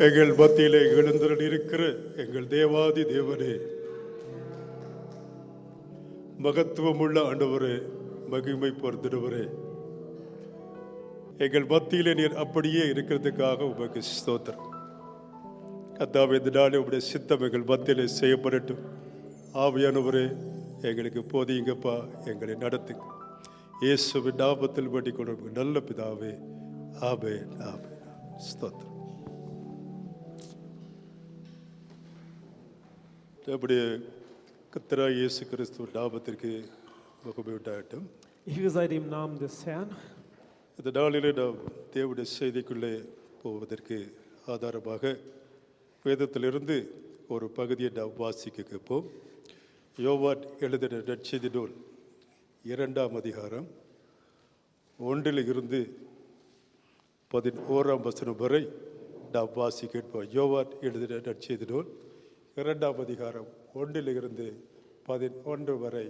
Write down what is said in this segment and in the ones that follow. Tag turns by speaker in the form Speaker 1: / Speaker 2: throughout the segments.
Speaker 1: எங்கள் மத்தியிலே எழுந்தருளியிருக்கிற எங்கள் தேவாதி தேவனே, மகத்துவமுள்ள ஆண்டவரே, மகிமை பொருந்தினவரே, எங்கள் மத்தியிலே நீர் அப்படியே இருக்கிறதுக்காக உமக்கு ஸ்தோத்திரம். கர்த்தாவே, இந்த நாளே உம்முடைய சித்தம் எங்கள் மத்தியிலே செய்யப்படட்டும். ஆவியானவரே, எங்களுக்கு போதியுங்கப்பா, எங்களை நடத்துங்க. இயேசுவின் நாமத்தில் வேண்டிக் கொள்ளும் நல்ல பிதாவே, ஆமென், ஆமென். ஸ்தோத்திரம். நம்முடைய கர்த்தராகிய இயேசு கிறிஸ்துவின் நாமத்திற்கு மகிமை உண்டாகட்டும்.
Speaker 2: Ehre sei dem Namen des Herrn.
Speaker 1: இந்த நாளிலே நாம் தேவனுடைய செய்திக்குள்ளே போவதற்கு ஆதாரமாக வேதத்திலிருந்து ஒரு பகுதியை நாம் வாசிக்க கேட்போம். யோவான் எழுதின நற்செய்தி நூல் 2ஆம் அதிகாரம் 1 to 11 வரை நாம் வாசிக்க கேட்போம். யோவான் எழுதின நற்செய்தி நூல் 2ஆம் அதிகாரம் 1 to 11 வரை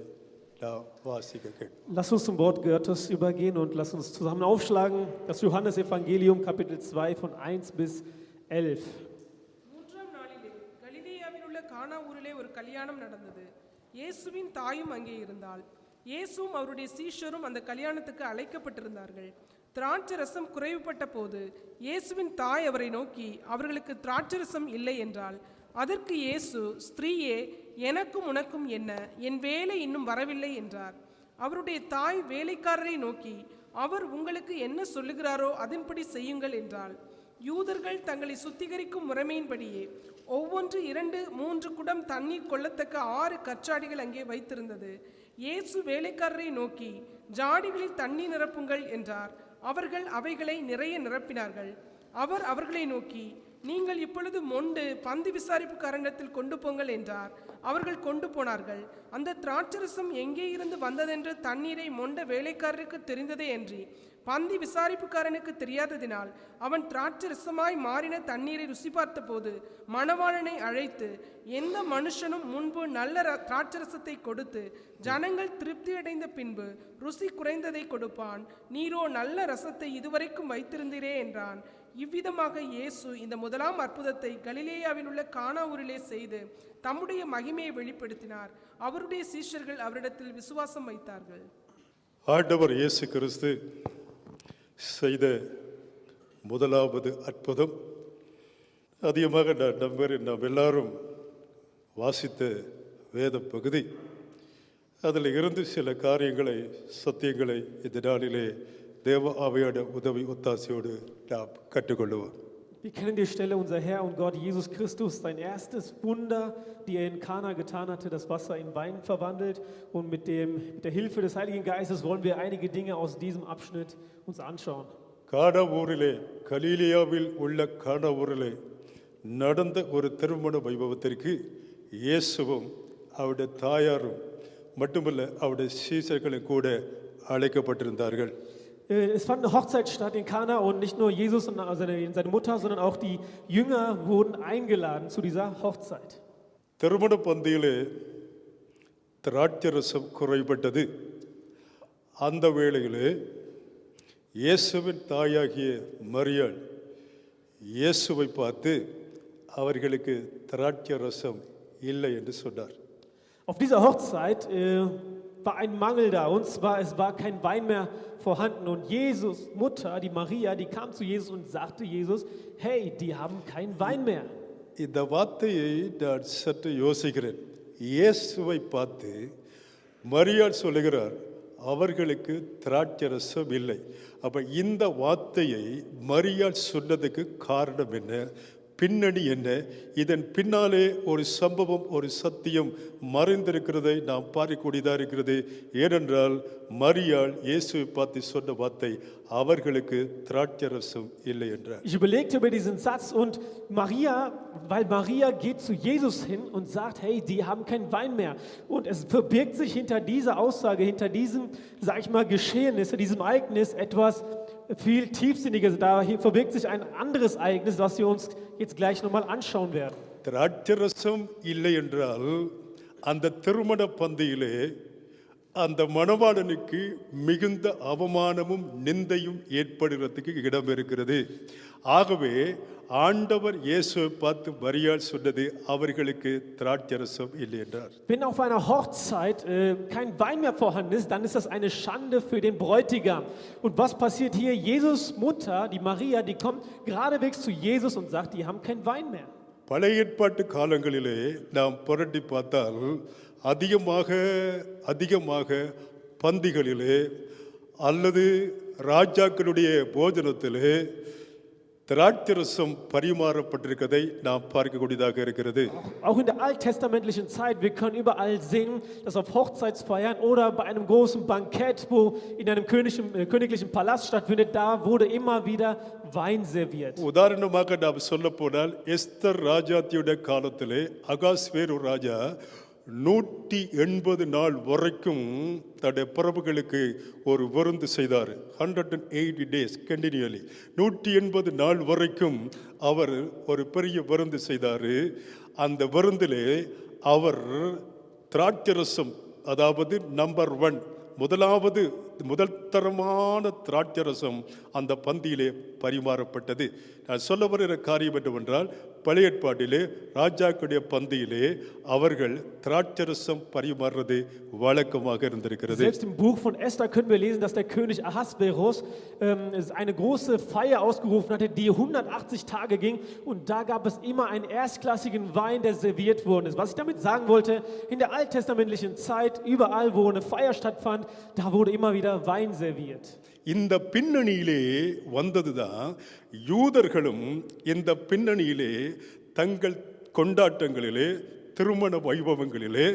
Speaker 1: நாம் வாசிக்க கேட்போம்.
Speaker 2: Lass uns zum Wort Gottes übergehen und lass uns zusammen aufschlagen. Das Johannesevangelium, Kapitel 2 von 1 bis 11.
Speaker 3: மூன்றாம் நாளிலே கலிலேயாவில் உள்ள கானா ஊரிலே ஒரு கல்யாணம் நடந்தது. இயேசுவின் தாயும் அங்கே இருந்தாள். இயேசுவும் அவருடைய சீஷரும் அந்த கல்யாணத்துக்கு அழைக்கப்பட்டிருந்தார்கள். திராட்சரசம் குறைவுபட்ட போது இயேசுவின் தாய் அவரை நோக்கி, அவர்களுக்கு திராட்சரசம் இல்லை என்றாள். அதற்கு இயேசு, ஸ்திரீயே, எனக்கும் உனக்கும் என்ன, என் வேலை இன்னும் வரவில்லை என்றார். அவருடைய தாய் வேலைக்காரரை நோக்கி, அவர் உங்களுக்கு என்ன சொல்லுகிறாரோ அதன்படி செய்யுங்கள் என்றாள். யூதர்கள் தங்களை சுத்திகரிக்கும் முறைமையின்படியே ஒவ்வொன்று 2-3 குடம் தண்ணீர் கொள்ளத்தக்க 6 கற்றாடிகள் அங்கே வைத்திருந்தது. இயேசு வேலைக்காரரை நோக்கி, ஜாடிகளில் தண்ணீர் நிரப்புங்கள் என்றார். அவர்கள் அவைகளை நிறைய நிரப்பினார்கள். அவர் அவர்களை நோக்கி, நீங்கள் இப்பொழுது மொண்டு பந்தி விசாரிப்புக்காரனிடத்தில் கொண்டு போங்கள் என்றார். அவர்கள் கொண்டு போனார்கள். அந்த திராட்சரசம் எங்கே இருந்து வந்ததென்று தண்ணீரை மொண்ட வேலைக்காரருக்கு தெரிந்ததே அன்றி பந்தி விசாரிப்புக்காரனுக்கு தெரியாததினால் அவன் திராட்சரசமாய் மாறின தண்ணீரை ருசி பார்த்த போது மணவாளனை அழைத்து, எந்த மனுஷனும் முன்பு நல்ல திராட்சரசத்தை கொடுத்து ஜனங்கள் திருப்தியடைந்த பின்பு ருசி குறைந்ததை கொடுப்பான், நீரோ நல்ல ரசத்தை இதுவரைக்கும் வைத்திருந்தீரே என்றான். இவ்விதமாக இயேசு இந்த முதலாம் அற்புதத்தை கலிலேயாவில் உள்ள கானா ஊரிலே செய்து தம்முடைய மகிமையை வெளிப்படுத்தினார். அவருடைய சீஷர்கள் அவரிடத்தில் விசுவாசம் வைத்தார்கள்.
Speaker 1: ஆண்டவர் இயேசு கிறிஸ்து செய்த முதலாவது அற்புதம், அதிகமாக நாம் எல்லாரும் வாசித்த வேத பகுதி. அதில் இருந்து சில காரியங்களை, சத்தியங்களை இந்த நாளிலே தேவ ஆவியோட உதவி ஒத்தாசையோடு நாம் கற்றுக்கொள்ளுவோம்.
Speaker 2: Wir kennen die Stelle, unser Herr und Gott Jesus Christus, sein erstes Wunder, die er in Kana getan hatte, das Wasser in Wein verwandelt. Und mit der Hilfe des Heiligen Geistes wollen wir einige Dinge aus diesem Abschnitt uns anschauen.
Speaker 1: கானா ஊரிலே, கலிலேயாவில் உள்ள கானா ஊரிலே நடந்த ஒரு திருமண வைபவத்திற்கு இயேசுவும் அவருடைய தாயாரும் மட்டுமல்ல அவருடைய சீஷர்களும் கூட அழைக்கப்பட்டிருந்தார்கள்.
Speaker 2: Es fand eine Hochzeit statt in Kana und nicht nur Jesus und seine Mutter, sondern auch die Jünger wurden eingeladen zu dieser Hochzeit.
Speaker 1: திருமண பந்தியிலே திராட்சரசம் குறைபட்டது. அந்த வேளையிலே இயேசுவின் தாயாகிய மரியாள் இயேசுவை பார்த்து அவர்களுக்கு திராட்சரசம் இல்லை என்று சொன்னார்.
Speaker 2: Auf dieser Hochzeit war ein Mangel da, und zwar es war kein Wein mehr vorhanden. Und Jesus Mutter, die Maria, die kam zu Jesus und sagte Jesus, hey, die haben keinen Wein mehr.
Speaker 1: இந்த வார்த்தையை நான் சற்று யோசிக்கிறேன். இயேசுவை பார்த்து மரியாள் சொல்லுகிறார், அவர்களுக்கு திராட்சரசம் இல்லை. அப்ப இந்த வார்த்தையை மரியாள் சொன்னதுக்கு காரணம் என்ன, பின்னணி என்ன, இதன் பின்னாலே ஒரு சம்பவம், ஒரு சத்தியம் மறைந்திருக்கிறதை நாம் பார்க்கக்கூடியதாக இருக்கிறது. ஏனென்றால் மரியாள் இயேசுவை பார்த்து சொன்ன வார்த்தை, அவர்களுக்கு திராட்சரசம் இல்லை என்றார்.
Speaker 2: Ich überlegte über diesen Satz und weil Maria geht zu Jesus hin und sagt, hey, die haben keinen Wein mehr. Und es verbirgt sich hinter dieser Aussage, hinter diesem, sag ich mal, Geschehnis, hinter diesem Ereignis etwas viel Tiefsinniges. Da verbirgt sich ein anderes Ereignis, was wir uns jetzt gleich nochmal anschauen werden.
Speaker 1: திராட்சரசம் இல்லை என்றால் அந்த திருமண பந்தியிலே அந்த மணவாளனுக்கு மிகுந்த அவமானமும் நிந்தையும் ஏற்படுகிறதுக்கு இடம் இருக்கிறது. ஆகவே ஆண்டவர் இயேசுவை பார்த்து மரியாள் சொன்னது, அவர்களுக்கு திராட்சரசம் இல்லை என்றார்.
Speaker 2: Wenn auf einer Hochzeit kein Wein mehr vorhanden ist, dann ist das eine Schande für den Bräutigam. Und was passiert hier? Jesus Mutter, die Maria, die kommt geradewegs zu Jesus und sagt, die haben keinen Wein mehr.
Speaker 1: பழைய ஏற்பாட்டு காலங்களிலே நாம் புரட்டி பார்த்தால் அதிகமாக பந்திகளிலே அல்லது ராஜாக்களுடைய போஜனத்திலே திராட்சரசம் பரிமாறப்பட்டிருக்கதை நாம் பார்க்கக்கூடியதாக இருக்கிறது.
Speaker 2: Auch in der alttestamentlichen Zeit, wir können überall sehen, dass auf Hochzeitsfeiern oder bei einem großen Bankett, wo in einem königlichen Palast stattfindet, da wurde immer wieder Wein serviert.
Speaker 1: உதாரணமாக நாம் சொல்ல போனால் எஸ்தர் ராஜாத்தியுடைய காலத்திலே அகாஸ்வேரு ராஜா 180 நாள் வரைக்கும் தன்னுடைய பிரபுகளுக்கு ஒரு விருந்து செய்தார். 180 days கண்டினியூலி 180 நாள் வரைக்கும் அவர் ஒரு பெரிய விருந்து செய்தார். அந்த விருந்திலே அவர் திராட்சரசம், அதாவது நம்பர் 1 முதல் தரமான திராட்சரசம் அந்த பந்தியிலே பரிமாறப்பட்டது. நான் சொல்ல வருகிற காரியம் என்னவென்றால், பழைய ஏற்பாட்டிலே ராஜாக்களுடைய பந்தியிலே அவர்கள் திராட்சரசம் பரிமாறுறது வழக்கமாக இருந்திருக்கிறது.
Speaker 2: Selbst im Buch von Esther können wir lesen, dass der König Ahasverus eine große Feier ausgerufen hatte, die 180 Tage ging, und da gab es immer einen erstklassigen Wein, der serviert worden ist. Was ich damit sagen wollte, in der alttestamentlichen Zeit, überall wo eine Feier stattfand, da wurde immer wieder Wein serviert.
Speaker 1: இந்த பின்னணியிலே வந்ததுதான் யூதர்களும் இந்த பின்னணியிலே தங்கள் கொண்டாட்டங்களிலே திருமண வைபவங்களிலே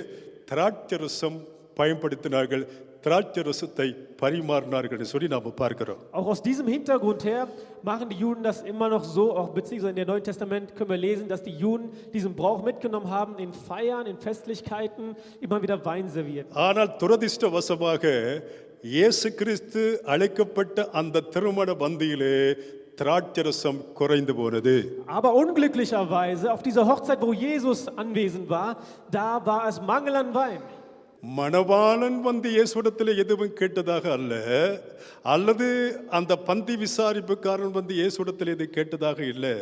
Speaker 1: திராட்சரசம் பயன்படுத்தினார்கள், திராட்சரசத்தை பரிமாறினார்கள் சொல்லி நாம் பார்க்கிறோம்.
Speaker 2: Auch aus diesem Hintergrund her machen die Juden das immer noch so, auch beziehungsweise in der Neuen Testament können wir lesen, dass die Juden diesen Brauch mitgenommen haben, in Feiern, in Festlichkeiten immer wieder Wein serviert.
Speaker 1: ஆனால் துரதிர்ஷ்டவசமாக இயேசு கிறிஸ்து அழைக்கப்பட்ட அந்த திருமண பந்தியிலே திராட்சரசம் குறைந்து போனது.
Speaker 2: Aber unglücklicherweise auf dieser Hochzeit, wo Jesus anwesend war, da war es Mangel an Wein.
Speaker 1: மணவாளன் வந்து இயேசுவிடத்தில் எதுவும் கேட்டதாக அல்லது அந்த பந்தி விசாரிப்புக்காரன் வந்து இயேசுவிடத்தில் எது கேட்டதாக இல்லை.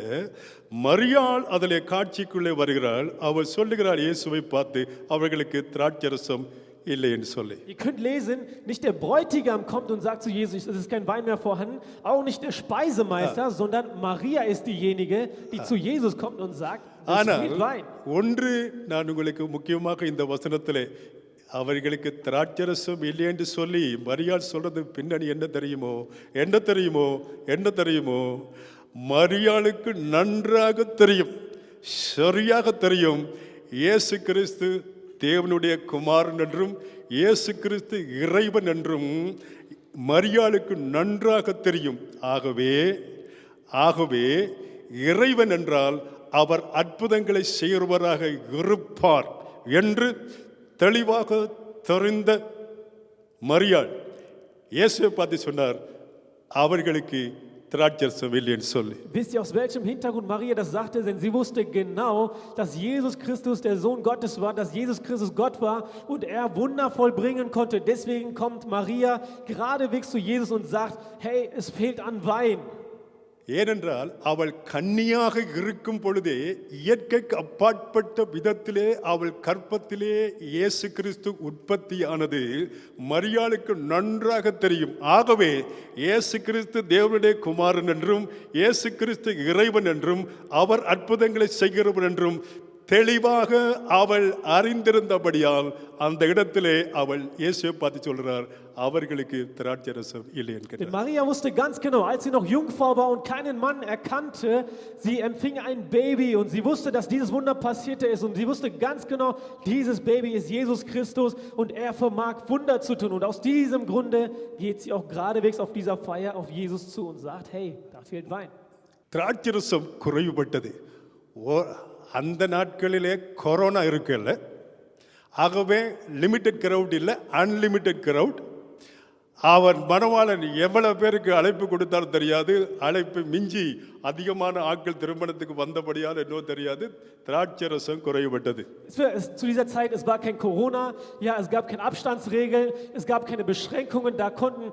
Speaker 1: மரியாள் அதிலே காட்சிக்குள்ளே வருகிறாள். அவள் சொல்லுகிறாள் இயேசுவை பார்த்து, அவர்களுக்கு திராட்சரசம் இல்லை என்று சொல்லி.
Speaker 2: Ihr könnt lesen, nicht der Bräutigam kommt und sagt zu Jesus, es ist kein Wein mehr vorhanden, auch nicht der Speisemeister, sondern Maria ist diejenige, die zu Jesus kommt und sagt, es fehlt Wein.
Speaker 1: ஒன்று நான் உங்களுக்கு முக்கியமாக இந்த வசனத்திலே அவர்களுக்கு திராட்சரசம் இல்லை என்று சொல்லி மரியாள் சொல்றது பின்னணி என்ன தெரியுமோ, மரியாளுக்கு நன்றாக தெரியும், சரியாக தெரியும், இயேசு கிறிஸ்து தேவனுடைய குமாரன் என்றும் இயேசு கிறிஸ்து இறைவன் என்றும் மரியாளுக்கு நன்றாக தெரியும். ஆகவே இறைவன் என்றால் அவர் அற்புதங்களை செய்கிறவராக இருப்பார் என்று தெளிவாக தெரிந்த மரியாள் இயேசுவை பார்த்து சொன்னார், அவர்களுக்கு திராட்சரசம் இல்லை என்று சொல்லி.
Speaker 2: Wisst ihr, aus welchem Hintergrund Maria das sagte? Denn sie wusste genau, dass Jesus Christus der Sohn Gottes war, dass Jesus Christus Gott war und er Wunder vollbringen konnte. Deswegen kommt Maria geradewegs zu Jesus und sagt, hey, es fehlt an Wein.
Speaker 1: ஏனென்றால் அவள் கன்னியாக இருக்கும் பொழுதே இயற்கைக்கு அப்பாற்பட்ட விதத்திலே அவள் கற்பத்திலே இயேசு கிறிஸ்து உற்பத்தியானது மரியாளுக்கு நன்றாக தெரியும். ஆகவே இயேசு கிறிஸ்து தேவனுடைய குமாரன் என்றும் இயேசு கிறிஸ்து இறைவன் என்றும் அவர் அற்புதங்களை செய்கிறவர் என்றும் தெளிவாக அவள் அறிந்திருந்தபடியால் அந்த இடத்திலே அவள் இயேசுவை பார்த்து சொல்றார், அவர்களுக்கு திராட்சரசம் இல்லை என்கிறார்.
Speaker 2: Maria wusste ganz genau, als sie noch Jungfrau war und keinen Mann erkannte, sie empfing ein Baby und sie wusste, dass dieses Wunder passierte ist, und sie wusste ganz genau, dieses Baby ist Jesus Christus und er vermag Wunder zu tun, und aus diesem Grunde geht sie auch geradewegs auf dieser Feier auf Jesus zu und sagt, hey, da fehlt Wein.
Speaker 1: திராட்சரசம் குறைவுபட்டது. அந்த நாட்களிலே corona இருக்குல்ல, ஆகவே limited crowd இல்லை, unlimited crowd. அவன் மணவாளன் எவ்வளவு பேருக்கு அழைப்பு கொடுத்தாலும் தெரியாது. அழைப்பு மிஞ்சி அதிகமான ஆட்கள் திருமணத்துக்கு வந்தபடியால் என்னவோ தெரியாது, திராட்சை ரசம் குறைவுபட்டது.
Speaker 2: Zu dieser Zeit, es war kein Corona, ja, es gab keine Abstandsregeln, es gab keine Beschränkungen, da konnten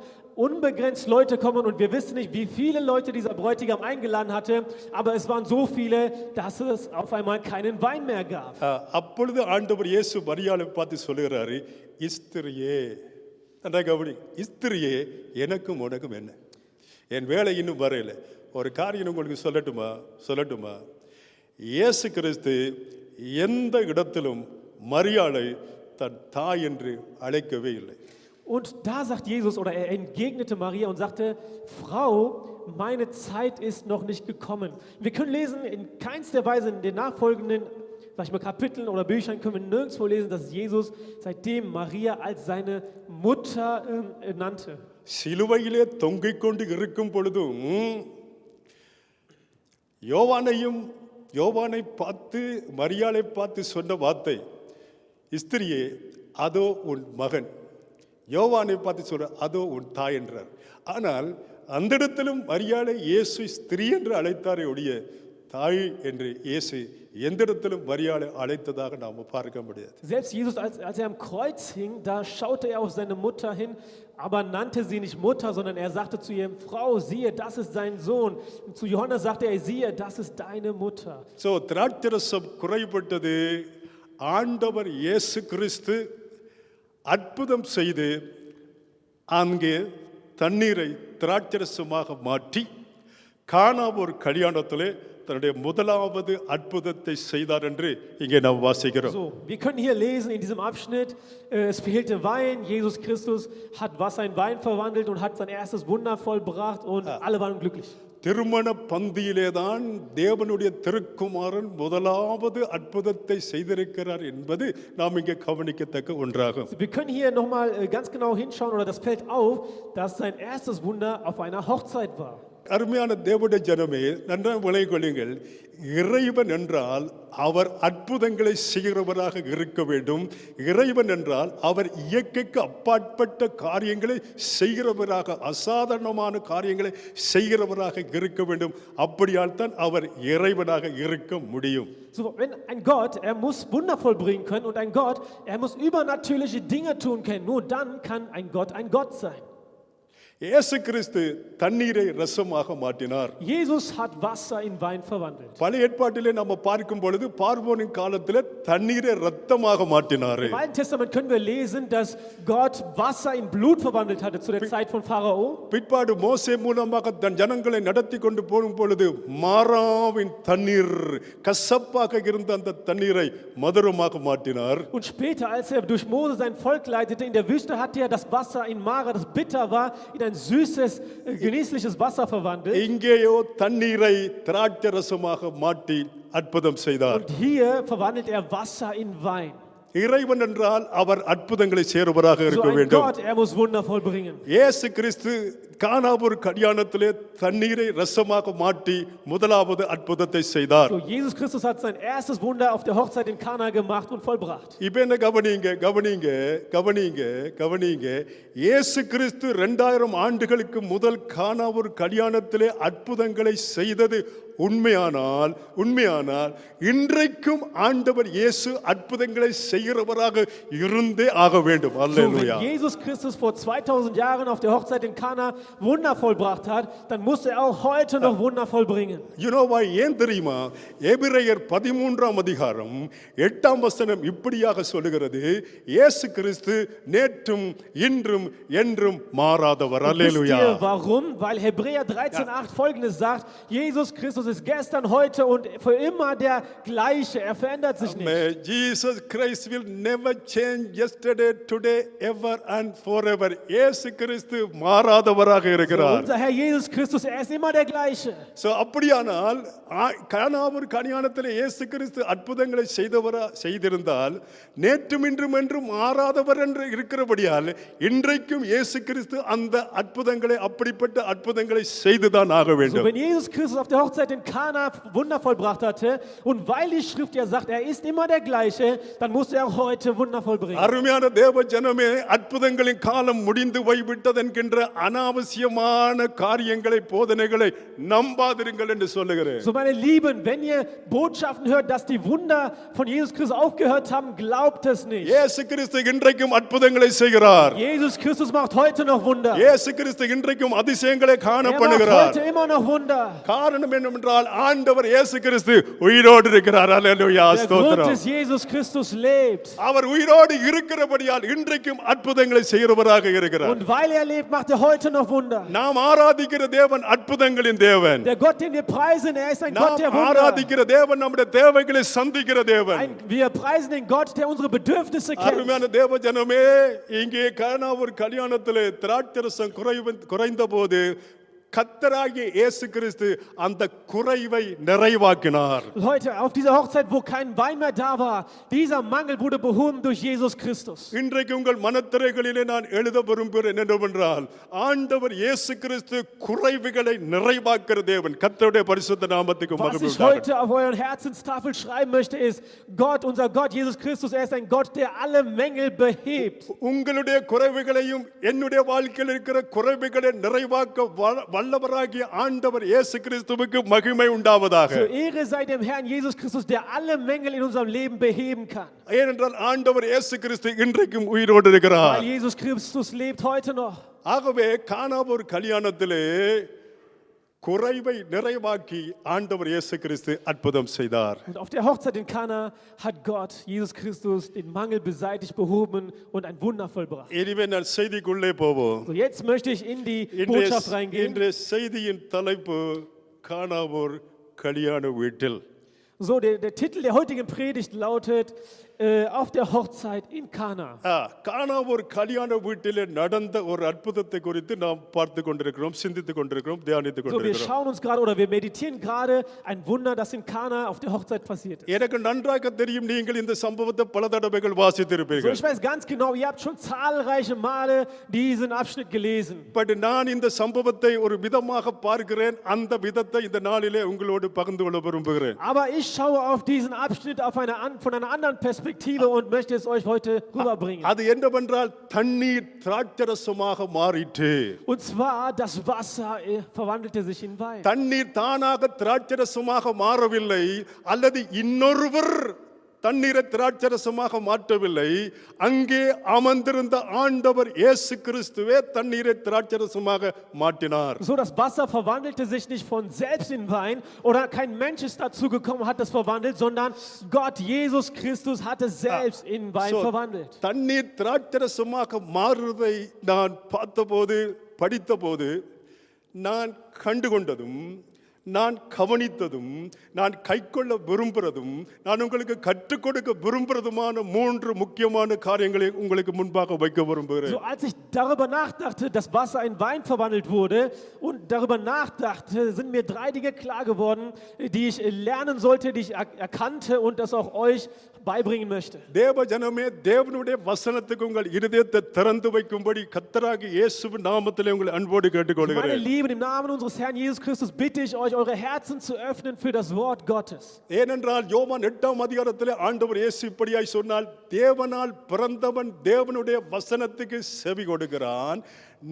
Speaker 2: unbegrenzt Leute kommen und wir wissen nicht, wie viele Leute dieser Bräutigam eingeladen hatte, aber es waren so viele, dass es auf einmal keinen Wein mehr gab.
Speaker 1: அப்பொழுது ஆண்டவர் இயேசு மரியாளை பார்த்து சொல்லுகிறாரு, இஸ்திரியே, நல்லா கவனி, இஸ்திரியே, எனக்கும் உனக்கும் என்ன, என் வேலை இன்னும் வரையில. ஒரு காரியம் உங்களுக்கு சொல்லட்டுமா, இயேசு கிறிஸ்து எந்த இடத்திலும் மரியாளை தன் தாய் என்று அழைக்கவே இல்லை.
Speaker 2: Und da sagt Jesus, oder er entgegnete Maria und sagte, Frau, meine Zeit ist noch nicht gekommen. Wir können lesen, in keinster Weise in den nachfolgenden, sag ich mal, Kapiteln oder Büchern können wir nirgendwo lesen, dass Jesus seitdem Maria als seine Mutter nannte.
Speaker 1: சிலுவையிலே தொங்கிக் கொண்டு இருக்கும் பொழுதும் யோவானை பார்த்து மரியாளை பார்த்து சொன்ன வார்த்தை, இஸ்திரியே, அதோ உன் மகன். யோவானை பார்த்து சொல்ற, அதோ உன் தாய் என்றார். ஆனால் அந்த இடத்திலும் மரியாளை இயேசு ஸ்திரீ என்று அழைத்தாரே ஒழிய தாய் என்று இயேசு எந்த இடத்திலும் மரியாளை அழைத்ததாக நாம் பார்க்க முடியாது.
Speaker 2: Selbst Jesus, als er am Kreuz hing, da schaute er auf seine Mutter hin, aber nannte sie nicht Mutter, sondern er sagte zu ihr, Frau, siehe, das ist dein Sohn. Und zu Johannes sagte er, siehe, das ist deine Mutter.
Speaker 1: So, திராட்சரசம் குறைபட்டது. ஆண்டவர் இயேசு கிறிஸ்து அற்புதம் செய்து அங்கே தண்ணீரை திராட்சரசமாக மாற்றி கானா ஒரு கல்யாணத்திலே தன்னுடைய முதலாவது அற்புதத்தை செய்தார் என்று இங்கே நாம் வாசிக்கிறோம்.
Speaker 2: So, wir können hier lesen in diesem Abschnitt, es fehlte Wein, Jesus Christus hat Wasser in Wein verwandelt und hat sein erstes Wunder vollbracht und alle waren glücklich.
Speaker 1: திருமண பந்தியிலே தான் தேவனுடைய திருக்குமாரன் முதலாவது அற்புதத்தை செய்திருக்கிறார் என்பது நாம் இங்கே கவனிக்கத்தக்க ஒன்றாகும்.
Speaker 2: Wir können hier nochmal ganz genau hinschauen, oder das fällt auf, dass sein erstes Wunder auf einer Hochzeit war.
Speaker 1: அருமையான தேவனுடைய ஜனமே, நன்றாக விளங்கிக் கொள்ளுங்கள். இறைவன் என்றால் அவர் அற்புதங்களை செய்கிறவராக இருக்க வேண்டும். இறைவன் என்றால் அவர் இயற்கைக்கு அப்பாற்பட்ட காரியங்களை செய்கிறவராக, அசாதாரணமான காரியங்களை செய்கிறவராக இருக்க வேண்டும். அப்படியால் தான் அவர் இறைவனாக இருக்க முடியும்.
Speaker 2: So, wenn ein Gott, er muss Wunder vollbringen können, und ein Gott, er muss übernatürliche Dinge tun können. Nur dann kann ein Gott sein.
Speaker 1: இயேசு கிறிஸ்து தண்ணீரை ரசமாக மாற்றினார்.
Speaker 2: Jesus hat Wasser in Wein verwandelt.
Speaker 1: பழைய ஏற்பாட்டிலே நம்ம பார்க்கும் பொழுது பார்வோனின் காலத்திலே தண்ணீரை ரத்தமாக மாற்றினார்.
Speaker 2: Im Alten Testament können wir lesen, dass Gott Wasser in Blut verwandelt hatte zu der Zeit von Pharao.
Speaker 1: பிற்பாடு மோசே மூலமாக தன் ஜனங்களை நடத்தி கொண்டு போகும் பொழுது மாராவின் தண்ணீர், கசப்பாக இருந்த அந்த தண்ணீரை மதுரமாக மாற்றினார்.
Speaker 2: Und später, als er durch Mose sein Volk leitete in der Wüste, hat er das Wasser in Mara, das bitter war, in ein süßes, genießliches Wasser verwandelt.
Speaker 1: இங்கேயோ தண்ணீரை திராட்சை ரசமாக மாற்றி அற்புதம் செய்தார்.
Speaker 2: Und hier verwandelt er Wasser in Wein.
Speaker 1: இறைவன் என்றால் அவர் அற்புதங்களை செய்கிறவராக
Speaker 2: So
Speaker 1: இருக்க
Speaker 2: ein
Speaker 1: வேண்டும்.
Speaker 2: Gott, er muss Wunder vollbringen.
Speaker 1: இயேசு கிறிஸ்து கானாவூர் கல்யாணத்திலே தண்ணீரை ரசமாக மாற்றி முதலாவது அற்புதத்தை செய்தார்.
Speaker 2: So, Jesus Christus hat sein erstes Wunder auf der Hochzeit in Kana gemacht und vollbracht.
Speaker 1: இப்ப என்ன கவனிங்க. இயேசு கிறிஸ்து 2000 ஆண்டுகளுக்கு முதல் கானாவூர் கல்யாணத்திலே அற்புதங்களை செய்தது உண்மையானால் இன்றைக்கும் ஆண்டவர் இயேசு அற்புதங்களை செய்கிறவராக இருந்தே ஆக வேண்டும்.
Speaker 2: So,
Speaker 1: hallelujah.
Speaker 2: wenn Jesus Christus vor 2000 Jahren auf der Hochzeit in Kana Wunder vollbracht hat, dann muss er auch heute noch Wunder vollbringen.
Speaker 1: You know why? ஏன் தெரியுமா? எபிரேயர் 13ஆம் அதிகாரம் 8ஆம் வசனம் இப்படியாக சொல்லுகிறது, இயேசு கிறிஸ்து நேற்றும் இன்றும் என்றும் மாறாதவர்.
Speaker 2: Wisst
Speaker 1: hallelujah.
Speaker 2: ihr warum? Weil Hebräer 13,8 folgendes sagt: Jesus Christus ist gestern, heute und für immer der gleiche. Er verändert sich nicht.
Speaker 1: Jesus Christ will never change, yesterday, today, ever and forever. இயேசு கிறிஸ்து மாறாதவராக
Speaker 2: So,
Speaker 1: இருக்கிறார்.
Speaker 2: unser Herr Jesus Christus, er ist immer der gleiche.
Speaker 1: So அப்படியானால் கானாவூர் கல்யாணத்தில் இயேசு கிறிஸ்து அற்புதங்களை செய்திருந்தால் நேற்றும் இன்றும் என்றும் மாறாதவர் என்று இருக்கிறபடியால் இன்றைக்கும் இயேசு கிறிஸ்து அந்த அற்புதங்களை, அப்படிப்பட்ட அற்புதங்களை செய்துதான் ஆக
Speaker 2: So,
Speaker 1: வேண்டும்.
Speaker 2: wenn Jesus Christus auf der Hochzeit dort in Kana Wunder vollbracht hatte und weil die Schrift ja sagt, er ist immer der gleiche, dann musste er auch heute Wunder vollbringen.
Speaker 1: அருமையான தேவ ஜனமே, அற்புதங்களின் காலம் முடிந்து போய்விட்டது என்கின்ற அனாவசியமான காரியங்களை போதனைகளை நம்பாதிருங்கள் என்று சொல்லுகிறேன்.
Speaker 2: So meine Lieben, wenn ihr Botschaften hört, dass die Wunder von Jesus Christus aufgehört haben, glaubt es nicht.
Speaker 1: இயேசு கிறிஸ்து இன்றைக்கும் அற்புதங்களை செய்கிறார்.
Speaker 2: Jesus Christus macht heute noch Wunder.
Speaker 1: இயேசு கிறிஸ்து இன்றைக்கும் அதிசயங்களை காண
Speaker 2: Er macht
Speaker 1: பண்ணுகிறார்.
Speaker 2: heute immer noch Wunder.
Speaker 1: காரணம் என்னவென்றால் ஆண்டவர் இயேசு கிறிஸ்து உயிரோடு இருக்கிறார். அல்லேலூயா,
Speaker 2: Der Grund
Speaker 1: ஸ்தோத்திரம்.
Speaker 2: ist, Jesus Christus lebt.
Speaker 1: அவர் உயிரோடு இருக்கிறபடியால் இன்றைக்கும் அற்புதங்களை செய்கிறவராக இருக்கிறார்.
Speaker 2: Und weil er lebt, macht er heute noch Wunder.
Speaker 1: நாம் ஆராதிக்கிற தேவன் அற்புதங்களின் தேவன்.
Speaker 2: Der Gott, den wir preisen, er ist ein Gott der
Speaker 1: நாம்
Speaker 2: Wunder.
Speaker 1: ஆராதிக்கிற தேவன் நம்முடைய தேவைகளை சந்திக்கிற தேவன்.
Speaker 2: Wir preisen den Gott, der unsere Bedürfnisse kennt.
Speaker 1: அருமையான தேவ ஜனமே, இங்கே கானா ஒரு கல்யாணத்திலே திராட்சரசம் குறைந்த போது கர்த்தராகிய இயேசு கிறிஸ்து அந்த குறைவை நிறைவாக்கினார்.
Speaker 2: Heute auf dieser Hochzeit, wo kein Wein mehr da war, dieser Mangel wurde behoben durch Jesus Christus.
Speaker 1: இன்றைக்கு உங்கள் மனத்திரைகளிலே நான் எழுத விரும்புகிறேன் என்னவென்றால், ஆண்டவர் இயேசு கிறிஸ்து குறைவுகளை நிறைவாக்குற தேவன். கர்த்தருடைய பரிசுத்த நாமத்துக்கு
Speaker 2: Was
Speaker 1: மகிமை
Speaker 2: ich
Speaker 1: உண்டாகட்டும்.
Speaker 2: heute auf euren Herzenstafel schreiben möchte, ist, Gott, unser Gott, Jesus Christus, er ist ein Gott, der alle Mängel behebt.
Speaker 1: உங்களுடைய குறைவுகளையும் என்னுடைய வாழ்க்கையில் இருக்கிற குறைவுகளை நிறைவாக்க வல்லவராகிய ஆண்டவர் இயேசு கிறிஸ்துவுக்கு மகிமை உண்டாவதாக.
Speaker 2: Zur Ehre sei dem Herrn Jesus Christus, der alle Mängel in unserem Leben beheben kann.
Speaker 1: ஏனென்றால் ஆண்டவர் இயேசு கிறிஸ்து இன்றைக்கும் உயிரோடு இருக்கிறார்.
Speaker 2: Weil Jesus Christus lebt heute noch.
Speaker 1: ஆகவே கானாவூர் கல்யாணத்திலே குறைவை நிறைவாக்கி ஆண்டவர் இயேசு கிறிஸ்து அற்புதம் செய்தார்.
Speaker 2: Und auf der Hochzeit in Kana hat Gott, Jesus Christus, den Mangel beseitigt, behoben und ein Wunder vollbracht.
Speaker 1: இனிமே நான் செய்திக்குள்ளே போவோம்.
Speaker 2: So, jetzt möchte ich in die Botschaft reingehen.
Speaker 1: இன்றைய செய்தியின் தலைப்பு கானாவூர் கல்யாண வீட்டில்.
Speaker 2: So, der Titel der heutigen Predigt lautet auf der Hochzeit in Kana.
Speaker 1: கானாவூர் கல்யாண வீட்டிலே நடந்த ஒரு அற்புதத்தை குறித்து நாம் பார்த்து கொண்டிருக்கிறோம், சிந்தித்துக் கொண்டிருக்கிறோம், தியானித்துக்
Speaker 2: So, wir
Speaker 1: கொண்டிருக்கிறோம்.
Speaker 2: schauen uns gerade oder wir meditieren gerade ein Wunder, das in Kana auf der Hochzeit passiert ist.
Speaker 1: எனக்கு நன்றாக தெரியும், நீங்கள் இந்த சம்பவத்தை பல தடவைகள்
Speaker 2: So,
Speaker 1: வாசித்திருப்பீர்கள்.
Speaker 2: ich weiß ganz genau, ihr habt schon zahlreiche Male diesen Abschnitt gelesen.
Speaker 1: But நான் இந்த சம்பவத்தை ஒரு விதமாக பார்க்கிறேன். அந்த விதத்தை இந்த நாளிலே உங்களோடு பகிர்ந்து கொள்ள விரும்புகிறேன்.
Speaker 2: Aber ich schaue auf diesen Abschnitt von einer anderen Perspektive und möchte es euch heute rüberbringen.
Speaker 1: அது என்னவென்றால் தண்ணீர் திராட்சரசமாக மாறிற்று.
Speaker 2: Und zwar, das Wasser verwandelte sich in Wein.
Speaker 1: தண்ணீர் தானாக திராட்சரசமாக மாறவில்லை, அல்லது இன்னொருவர் தண்ணீரை திராட்சரசமாக மாற்றவில்லை. அங்கே அமர்ந்திருந்த ஆண்டவர் இயேசு கிறிஸ்துவே தண்ணீரை திராட்சரசமாக மாற்றினார்.
Speaker 2: So, das Wasser verwandelte sich nicht von selbst in Wein oder kein Mensch ist dazu gekommen, hat es verwandelt, sondern Gott, Jesus Christus, hat es selbst in Wein verwandelt.
Speaker 1: தண்ணீர் திராட்சரசமாக மாறுவதை நான் பார்த்தபோது, படித்தபோது, நான் கண்டுகொண்டதும், நான் கவனித்ததும், நான் கைக்கொள்ள விரும்புறதும், நான் உங்களுக்கு கற்றுக் கொடுக்க விரும்புறதுமான 3 முக்கியமான காரியங்களை உங்களுக்கு முன்பாக வைக்க விரும்புகிறேன்.
Speaker 2: So, als ich darüber nachdachte, dass Wasser in Wein verwandelt wurde und darüber nachdachte, sind mir 3 Dinge klar geworden, die ich lernen sollte, die ich erkannte und das auch euch beibringen möchte.
Speaker 1: தேவ ஜனமே, தேவனுடைய வசனத்துக்கு உங்கள் இதயத்தை திறந்து வைக்கும்படி கர்த்தராகிய இயேசுவின் நாமத்திலே உங்களை அன்போடு
Speaker 2: Meine
Speaker 1: கேட்டுக்கொள்கிறேன்.
Speaker 2: Lieben, im Namen unseres Herrn Jesus Christus bitte ich euch, eure Herzen zu öffnen für das Wort Gottes.
Speaker 1: ஏனென்றால் யோவான் 8ஆம் அதிகாரத்திலே ஆண்டவர் இயேசு இப்படியாய் சொன்னால், தேவனால் பிறந்தவன் தேவனுடைய வசனத்துக்கு செவி கொடுக்கிறான்.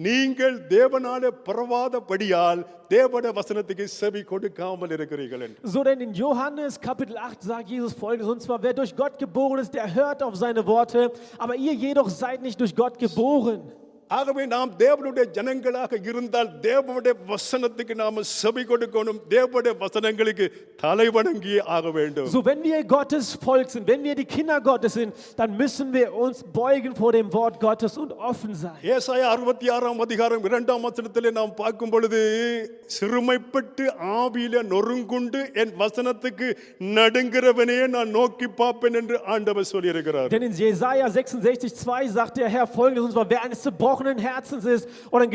Speaker 1: நீங்கள் தேவனாலே பிறவாதபடியால் தேவனுடைய வசனத்துக்கு செவி கொடுக்காமல் இருக்கிறீர்கள் என்று.
Speaker 2: So, denn in Johannes Kapitel 8 sagt Jesus Folgendes, und zwar, wer durch Gott geboren ist, der hört auf seine Worte, aber ihr jedoch seid nicht durch Gott geboren.
Speaker 1: ஆகவே நாம் தேவனுடைய ஜனங்களாக இருந்தால் தேவனுடைய வசனத்துக்கு நாம செவி கொடுக்கணும். தேவனுடைய வசனங்களுக்கு தலைவணங்கி ஆக வேண்டும்.
Speaker 2: So, wenn wir Gottes Volk sind, wenn wir die Kinder Gottes sind, dann müssen wir uns beugen vor dem Wort Gottes und offen sein.
Speaker 1: ஏசாயா 66ஆம் அதிகாரம் 2ஆம் வசனத்திலே நாம் பார்க்கும் பொழுது, சிறுமைப்பட்டு ஆவியிலே நொறுங்குண்டு என் வசனத்துக்கு நடுங்கிறவனே நான் நோக்கி பார்ப்பேன் என்று ஆண்டவர் சொல்லியிருக்கிறார்.
Speaker 2: Denn in Jesaja 66,2 sagt der Herr Folgendes, und zwar, wer eines zerbrochenen zerbrochenen Herzens ist oder einen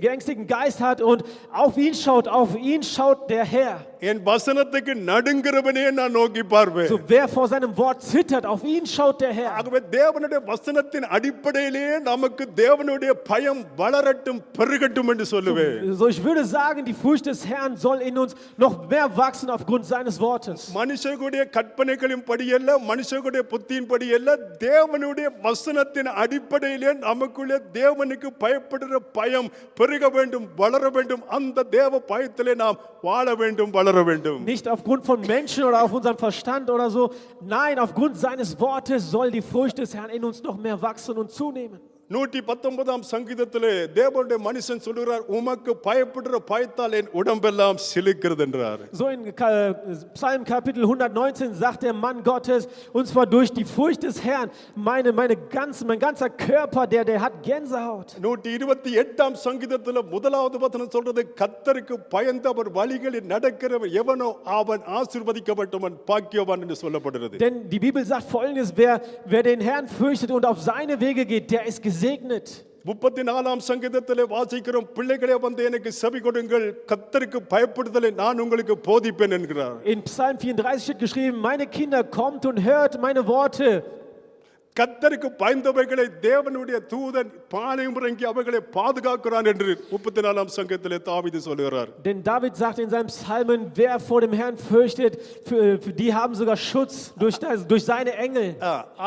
Speaker 2: geängstigten Geist hat und auf ihn schaut der Herr.
Speaker 1: என் வசனத்துக்கு நடுங்கிறவனே நான் நோக்கி பார்ப்பேன்.
Speaker 2: So wer vor seinem Wort zittert, auf ihn schaut der Herr.
Speaker 1: ஆகவே தேவனுடைய வசனத்தின் அடிப்படையிலே நமக்கு தேவனுடைய பயம் வளரட்டும் பெருகட்டும் என்று சொல்லுவேன்.
Speaker 2: So ich würde sagen, die Furcht des Herrn soll in uns noch mehr wachsen aufgrund seines Wortes.
Speaker 1: மனுஷர்களுடைய கற்பனைகளின் படியல்ல, மனுஷர்களுடைய புத்தியின் படியல்ல, தேவனுடைய வசனத்தின் அடிப்படையிலே நமக்குள்ளே தேவனுக்கு பயப்படுகிற பயம் பெருக வேண்டும், வளர வேண்டும். அந்த தேவ பயத்திலே நாம் வாழ வேண்டும், வளர வேண்டும்.
Speaker 2: Nicht aufgrund von Menschen oder auf unserem Verstand oder so. Nein, aufgrund seines Wortes soll die Furcht des Herrn in uns noch mehr wachsen und zunehmen.
Speaker 1: 119 சங்கீதத்திலே தேவனுடைய மனுஷன் சொல்கிறார், உமக்கு பயப்படுற பயத்தால் என் உடம்பெல்லாம் சிலுக்கிறது என்றார்.
Speaker 2: So in Psalm Kapitel 119 sagt der Mann Gottes, und zwar durch die Furcht des Herrn, mein ganzer Körper, der hat Gänsehaut.
Speaker 1: 128 சங்கீதத்திலே முதலாவது வசனம் சொல்றது, கர்த்தருக்கு பயந்து அவர் வழிகளில் நடக்கிறவன் எவனோ அவன் ஆசீர்வதிக்கப்பட்டவன் பாக்கியவான் என்று சொல்லப்படுகிறது.
Speaker 2: Denn die Bibel sagt Folgendes, wer den Herrn fürchtet und auf seine Wege geht, der ist gesegnet.
Speaker 1: 34 சங்கீதத்திலே வாசிக்கிறோம், பிள்ளைகளே வந்து எனக்கு செவி கொடுங்கள், கர்த்தருக்கு பயப்படுதலை நான் உங்களுக்கு போதிப்பேன் என்கிறார்.
Speaker 2: In Psalm 34 steht geschrieben, meine Kinder, kommt und hört meine Worte.
Speaker 1: கர்த்தருக்கு பயந்தவைகளை தேவனுடைய தூதன் பாளையம் இறங்கி அவைகளை பாதுகாக்கிறான் என்று 34 சங்கீதத்திலே தாவீது சொல்கிறார்.
Speaker 2: Denn David sagt in seinem Psalmen, wer vor dem Herrn fürchtet, für die haben sogar Schutz durch seine Engel.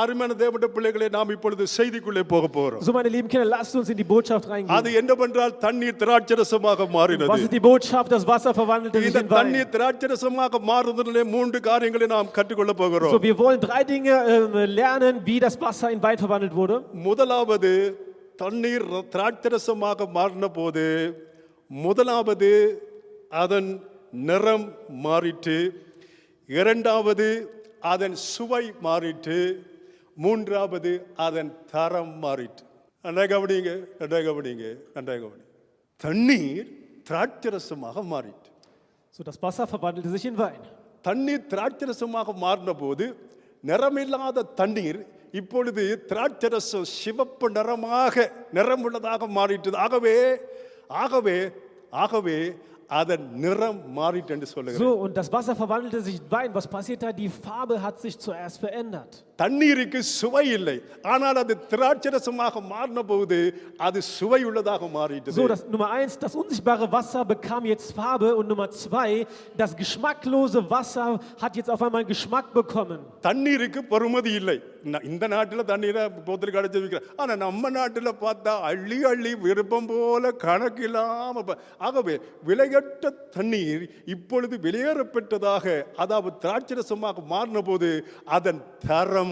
Speaker 1: அருமையான தேவனுடைய பிள்ளைகளே, நாம் இப்பொழுது செய்திக்குள்ளே போக போறோம்.
Speaker 2: So meine lieben Kinder, lasst uns in die Botschaft reingehen.
Speaker 1: அது என்னவென்றால் தண்ணீர் திராட்சரசமாக மாறினது.
Speaker 2: Was ist die Botschaft? Das Wasser verwandelte sich
Speaker 1: இந்த
Speaker 2: in Wein.
Speaker 1: தண்ணீர் திராட்சரசமாக மாறுவதிலே 3 காரியங்களை நாம் கற்றுக்கொள்ள போகிறோம்.
Speaker 2: So wir wollen 3 Dinge lernen, wie das Wasser in Wein verwandelt wurde.
Speaker 1: முதலாவது, தண்ணீர் திராட்சரசமாக மாறின போது முதலாவது அதன் நிறம் மாறிட்டு, இரண்டாவது அதன் சுவை மாறிட்டு, மூன்றாவது அதன் தரம் மாறிட்டு. நன்றாக கவனிங்க. தண்ணீர் திராட்சரசமாக மாறிட்டு.
Speaker 2: So das Wasser verwandelte sich in Wein.
Speaker 1: தண்ணீர் திராட்சரசமாக மாறின போது நிறமில்லாத தண்ணீர் இப்பொழுது திராட்சரசம் சிவப்பு நிறமுள்ளதாக மாறிட்டது. ஆகவே அதன் நிறம் மாறிட்டு என்று சொல்லுகிறது.
Speaker 2: So, und das Wasser verwandelte sich in Wein. Was passiert da? Die Farbe hat sich zuerst verändert.
Speaker 1: தண்ணீருக்கு சுவை இல்லை, ஆனால் அது திராட்சரசமாக மாறின போது அது சுவை உள்ளதாக மாறிட்டது.
Speaker 2: So, Nummer 1, das unsichtbare Wasser bekam jetzt Farbe, und Nummer 2, das geschmacklose Wasser hat jetzt auf einmal Geschmack bekommen.
Speaker 1: தண்ணீருக்கு பெறுமதி இல்லை. இந்த நாட்டில் தண்ணீரை போத்தலுக்கு அடைச்சு வைக்கிறேன், ஆனால் நம்ம நாட்டில் பார்த்தா அள்ளி விருப்பம் போல கணக்கில்லாம. ஆகவே விலையற்ற தண்ணீர் இப்பொழுது வெளியேறப்பட்டதாக, அதாவது திராட்சரசமாக மாறின போது அதன் தரம்,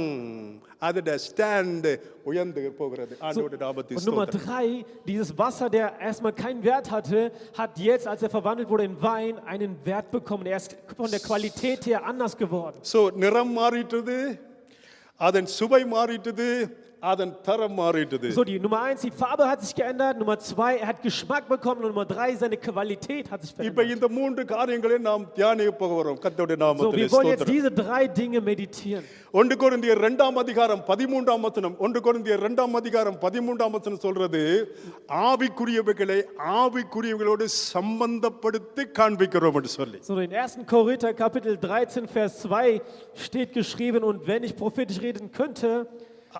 Speaker 1: அதோட ஸ்டாண்ட் உயர்ந்து போகிறது.
Speaker 2: Und Nummer 3, dieses Wasser, der erstmal keinen Wert hatte, hat jetzt, als er verwandelt wurde in Wein, einen Wert bekommen. Er ist von der Qualität her anders geworden.
Speaker 1: So, நிறம் மாறிட்டது, அதன் சுவை மாறிட்டது, அதன் தரம் மாறிட்டது.
Speaker 2: So, die Nummer 1, die Farbe hat sich geändert. Nummer 2, er hat Geschmack bekommen. Und Nummer 3, seine Qualität hat sich
Speaker 1: இப்ப
Speaker 2: verändert.
Speaker 1: இந்த 3 காரியங்களை நாம் தியானிக்க போகிறோம். கர்த்தருடைய
Speaker 2: So,
Speaker 1: நாமத்திலே
Speaker 2: wir wollen jetzt
Speaker 1: ஸ்தோத்திரம்.
Speaker 2: diese 3 Dinge meditieren.
Speaker 1: 1 கொரிந்தியர் 2 அதிகாரம் 13 வசனம், 1 கொரிந்தியர் 2 அதிகாரம் 13 வசனம் சொல்றது, ஆவிக்குரியவைகளை ஆவிக்குரியவர்களோடு சம்பந்தப்படுத்தி காண்பிக்கிறோம் என்று சொல்லி.
Speaker 2: So, in 1. Korinther Kapitel 13, Vers 2 steht geschrieben, und wenn ich prophetisch reden könnte,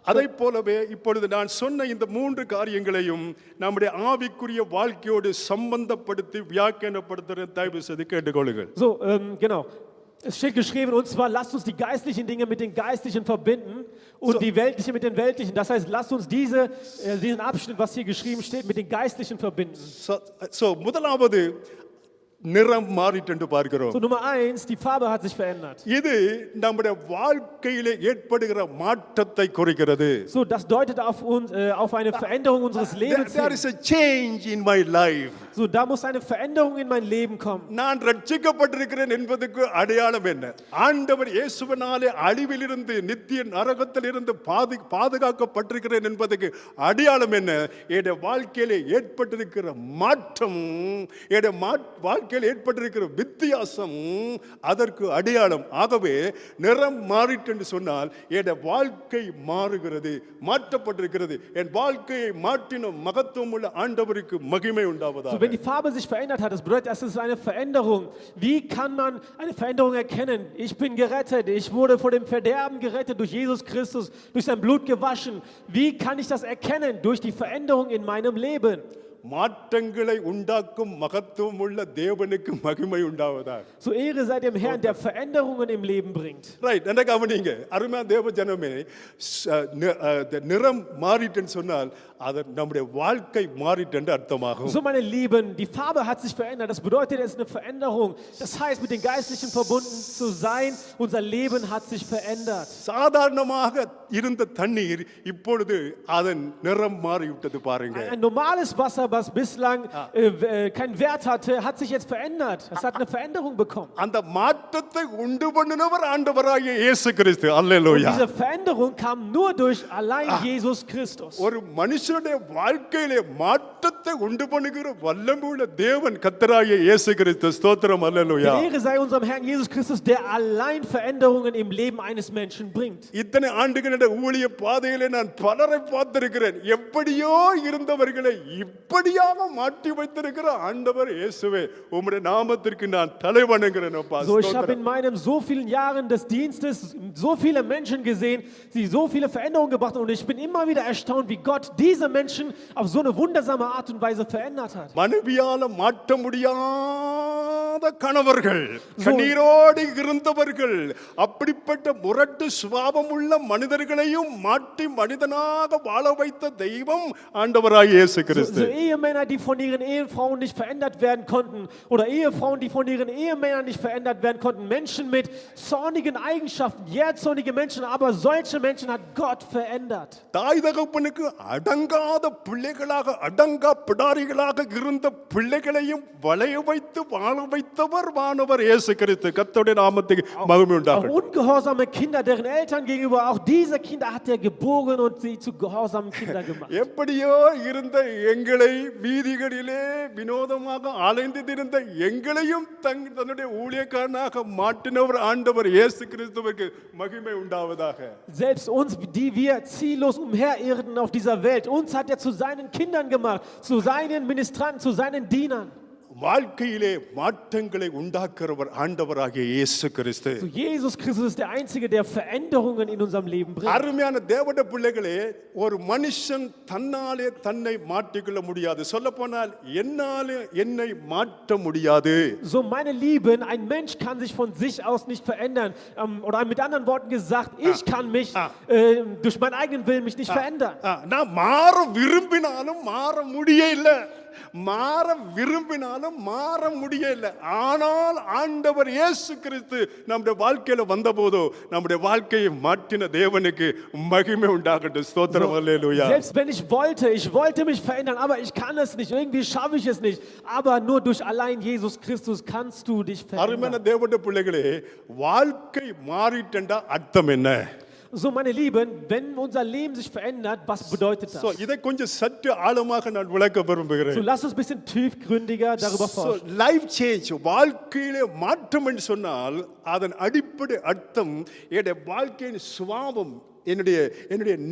Speaker 1: அதை போலவே இப்பொழுது நான் சொன்ன இந்த 3 காரியங்களையும் நம்முடைய ஆவிக்குரிய வாழ்க்கையோடு சம்பந்தப்படுத்தி வியாக்கியானப்படுத்துகிற தயவு செய்து கேட்டுக்கொள்ளுங்கள்.
Speaker 2: So, genau. Es steht geschrieben, und zwar lasst uns die geistlichen Dinge mit den geistlichen verbinden und die weltlichen mit den weltlichen. Das heißt, lasst uns diesen Abschnitt, was hier geschrieben steht, mit den geistlichen verbinden.
Speaker 1: So, முதலாவது நிறம் மாறிட்டு என்று பார்க்கிறோம்.
Speaker 2: So, Nummer 1, die Farbe hat sich verändert.
Speaker 1: இது நம்முடைய வாழ்க்கையிலே ஏற்படுகிற மாற்றத்தை குறிக்கிறது.
Speaker 2: So, das deutet auf eine Veränderung unseres Lebens
Speaker 1: There
Speaker 2: hin.
Speaker 1: is a change in my life.
Speaker 2: So, da muss eine Veränderung in mein Leben kommen.
Speaker 1: நான் ரட்சிக்கப்பட்டிருக்கிறேன் என்பதற்கு அடையாளம் என்ன? ஆண்டவர் இயேசுவினாலே அழிவிலிருந்து நித்திய நரகத்திலிருந்து பாதுகாக்கப்பட்டிருக்கிறேன் என்பதற்கு அடையாளம் என்ன? என்னுடைய வாழ்க்கையிலே ஏற்பட்டிருக்கிற மாற்றம், என்னுடைய வாழ்க்கை வாழ்க்கையில் ஏற்பட்டிருக்கிற வித்தியாசம் அதற்கு அடையாளம். ஆகவே நிறம் மாறிட்டு என்று சொன்னால் என் வாழ்க்கை மாறுகிறது, மாற்றப்பட்டிருக்கிறது. என் வாழ்க்கையை மாற்றின மகத்துவம் உள்ள ஆண்டவருக்கு மகிமை
Speaker 2: So,
Speaker 1: உண்டாவதாக.
Speaker 2: wenn die Farbe sich verändert hat, das bedeutet, das ist eine Veränderung. Wie kann man eine Veränderung erkennen? Ich bin gerettet, ich wurde vor dem Verderben gerettet durch Jesus Christus, durch sein Blut gewaschen. Wie kann ich das erkennen? Durch die Veränderung in meinem Leben.
Speaker 1: மாற்றங்களை உண்டாக்கும் மகத்துவம் உள்ள தேவனுக்கு மகிமை உண்டாவதாக.
Speaker 2: So Ehre sei dem Herrn, der Veränderungen im Leben bringt.
Speaker 1: Right, என்ன கவனிங்க அருமையான தேவ ஜனமே, நிறம் மாறிட்டுன்னு சொன்னால் அது நம்முடைய வாழ்க்கை மாறிட்டு என்று அர்த்தமாகும்.
Speaker 2: So meine Lieben, die Farbe hat sich verändert. Das bedeutet, es ist eine Veränderung. Das heißt, mit den Geistlichen verbunden zu sein, unser Leben hat sich verändert.
Speaker 1: சாதாரணமாக இருந்த தண்ணீர் இப்பொழுது அதன் நிறம் மாறிவிட்டது பாருங்க.
Speaker 2: Ein normales Wasser, was bislang keinen Wert hatte, hat sich jetzt verändert. Es hat eine Veränderung bekommen.
Speaker 1: அந்த மாற்றத்தை உண்டு பண்ணினவர் ஆண்டவராகிய இயேசு கிறிஸ்து.
Speaker 2: Und
Speaker 1: அல்லேலூயா.
Speaker 2: diese Veränderung kam nur durch allein Jesus Christus.
Speaker 1: ஒரு மனுஷனுடைய வாழ்க்கையிலே மாற்றத்தை உண்டு பண்ணுகிற வல்லமையுள்ள தேவன் கர்த்தராகிய இயேசு கிறிஸ்து. ஸ்தோத்திரம். அல்லேலூயா.
Speaker 2: Die Ehre sei unserem Herrn Jesus Christus, der allein Veränderungen im Leben eines Menschen bringt.
Speaker 1: இத்தனை ஆண்டுகளுடைய ஊழிய பாதையிலே நான் பலரை பார்த்திருக்கிறேன். எப்படியோ இருந்தவர்களை இப்படியாக மாற்றி வைத்திருக்கிற ஆண்டவர் இயேசுவே, உம்முடைய நாமத்திற்கு நான் தலை வணங்குகிறேன் அப்பா.
Speaker 2: So, ich habe in meinen so vielen Jahren des Dienstes so viele Menschen gesehen, die so viele Veränderungen gebracht haben, und ich bin immer wieder erstaunt, wie Gott diese Menschen auf so eine wundersame Art und Weise verändert hat.
Speaker 1: மனைவியால மாற்ற முடியாத கணவர்கள், கண்ணீரோடு இருந்தவர்கள், அப்படிப்பட்ட முரட்டு சுபாவம் உள்ள மனிதர்களையும் மாற்றி மனிதனாக வாழ வைத்த தெய்வம் ஆண்டவராகிய இயேசு
Speaker 2: So
Speaker 1: கிறிஸ்து.
Speaker 2: Ehemänner, die von ihren Ehefrauen nicht verändert werden konnten, oder Ehefrauen, die von ihren Ehemännern nicht verändert werden konnten, Menschen mit zornigen Eigenschaften, jähzornige Menschen, aber solche Menschen hat Gott verändert.
Speaker 1: தாய் தகப்பனுக்கு அடங்காத பிள்ளைகளாக, அடங்கா பிடாரிகளாக இருந்த பிள்ளைகளையும் வளைய வைத்து வாழ வைத்தவர் வானவர் இயேசு கிறிஸ்து. கர்த்தருடைய நாமத்துக்கு மகிமை
Speaker 2: Auch
Speaker 1: உண்டாகட்டும்.
Speaker 2: ungehorsame Kinder, deren Eltern gegenüber, auch diese Kinder hat er geboren und sie zu gehorsamen Kindern gemacht.
Speaker 1: எப்படியோ இருந்த எங்களை வீதிகளிலே வினோதமாக அலைந்து திரிந்த எங்களையும் தன்னுடைய ஊழியக்காரனாக மாற்றினவர் ஆண்டவர் இயேசு கிறிஸ்துவுக்கு மகிமை உண்டாவதாக.
Speaker 2: Selbst uns, die wir ziellos umherirrten auf dieser Welt, uns hat er zu seinen Kindern gemacht, zu seinen Ministranten, zu seinen Dienern.
Speaker 1: வாழ்க்கையிலே மாற்றங்களை உண்டாக்குறவர் ஆண்டவராகிய இயேசு கிறிஸ்து.
Speaker 2: So, Jesus Christus ist der Einzige, der Veränderungen in unserem Leben bringt.
Speaker 1: அருமையான தேவனுடைய பிள்ளைகளே, ஒரு மனுஷன் தன்னாலே தன்னை மாற்றிக்கொள்ள முடியாது. சொல்ல போனால் என்னாலே என்னை மாற்ற முடியாது.
Speaker 2: So, meine Lieben, ein Mensch kann sich von sich aus nicht verändern. Oder mit anderen Worten gesagt, ich kann mich durch meinen eigenen Willen mich nicht verändern.
Speaker 1: நான் மாற விரும்பினாலும் மாற முடியல. மாற விரும்பினாலும் மாற முடியல. ஆனால் ஆண்டவர் இயேசு கிறிஸ்து நம்முடைய வாழ்க்கையில வந்தபோது நம்முடைய வாழ்க்கையை மாற்றின தேவனுக்கு மகிமை உண்டாகட்டும். ஸ்தோத்திரம். அல்லேலூயா.
Speaker 2: Selbst wenn ich wollte mich verändern, aber ich kann es nicht, irgendwie schaffe ich es nicht. Aber nur durch allein Jesus Christus kannst du dich
Speaker 1: அருமையான
Speaker 2: verändern.
Speaker 1: தேவனுடைய பிள்ளைகளே, வாழ்க்கை மாறிட்டா அர்த்தம் என்ன?
Speaker 2: So, meine Lieben, wenn unser Leben sich verändert, was bedeutet das?
Speaker 1: இதை கொஞ்சம் சற்று ஆழமாக நான் விளக்க விரும்புகிறேன்.
Speaker 2: So, lass uns ein bisschen tiefgründiger darüber forschen.
Speaker 1: Life change, வாழ்க்கையிலே மாற்றம் என்று சொன்னால் அதன் அடிப்படை அர்த்தம் என்னுடைய வாழ்க்கையின் சுபாவம், என்னுடைய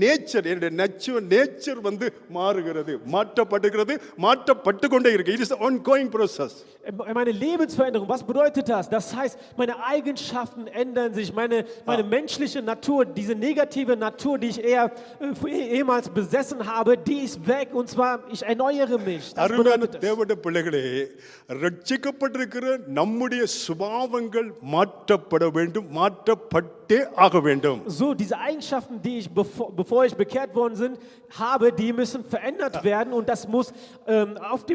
Speaker 1: நேச்சர், என்னுடைய நேச்சர் வந்து மாறுகிறது, மாற்றப்படுகிறது, மாற்றப்பட்டு கொண்டே இருக்கு. It is ongoing process.
Speaker 2: Meine Lebensveränderung, was bedeutet das? Das heißt, meine Eigenschaften ändern sich, meine menschliche Natur, diese negative Natur, die ich ehemals besessen habe, die ist weg, und zwar, ich erneuere mich. Das
Speaker 1: அருமையான
Speaker 2: bedeutet das.
Speaker 1: தேவனுடைய பிள்ளைகளே, ரட்சிக்கப்பட்டிருக்கிற நம்முடைய சுபாவங்கள் மாற்றப்பட வேண்டும், மாற்றப்பட்டே ஆக வேண்டும்.
Speaker 2: So, diese Eigenschaften, die ich, bevor ich bekehrt worden habe, die müssen verändert werden, und das muss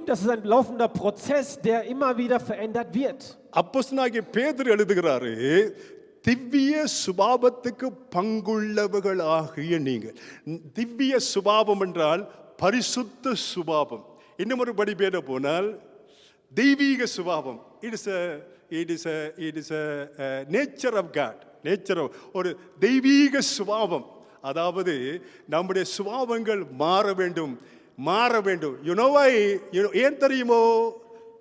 Speaker 2: das ist ein laufender Prozess, der immer wieder verändert wird.
Speaker 1: அப்போஸ்தலனாகிய பேதுரு எழுதுகிறாரு, திவ்ய சுபாவத்துக்கு பங்குள்ளவர்களாகிய நீங்கள். திவ்ய சுபாவம் என்றால் பரிசுத்த சுபாவம். இன்னும் ஒரு படி பேர போனால் தெய்வீக சுபாவம். It is nature of God. ஒரு தெய்வீக சுபாவம். அதாவது நம்முடைய சுபாவங்கள் மாற வேண்டும். ஏன் தெரியுமோ?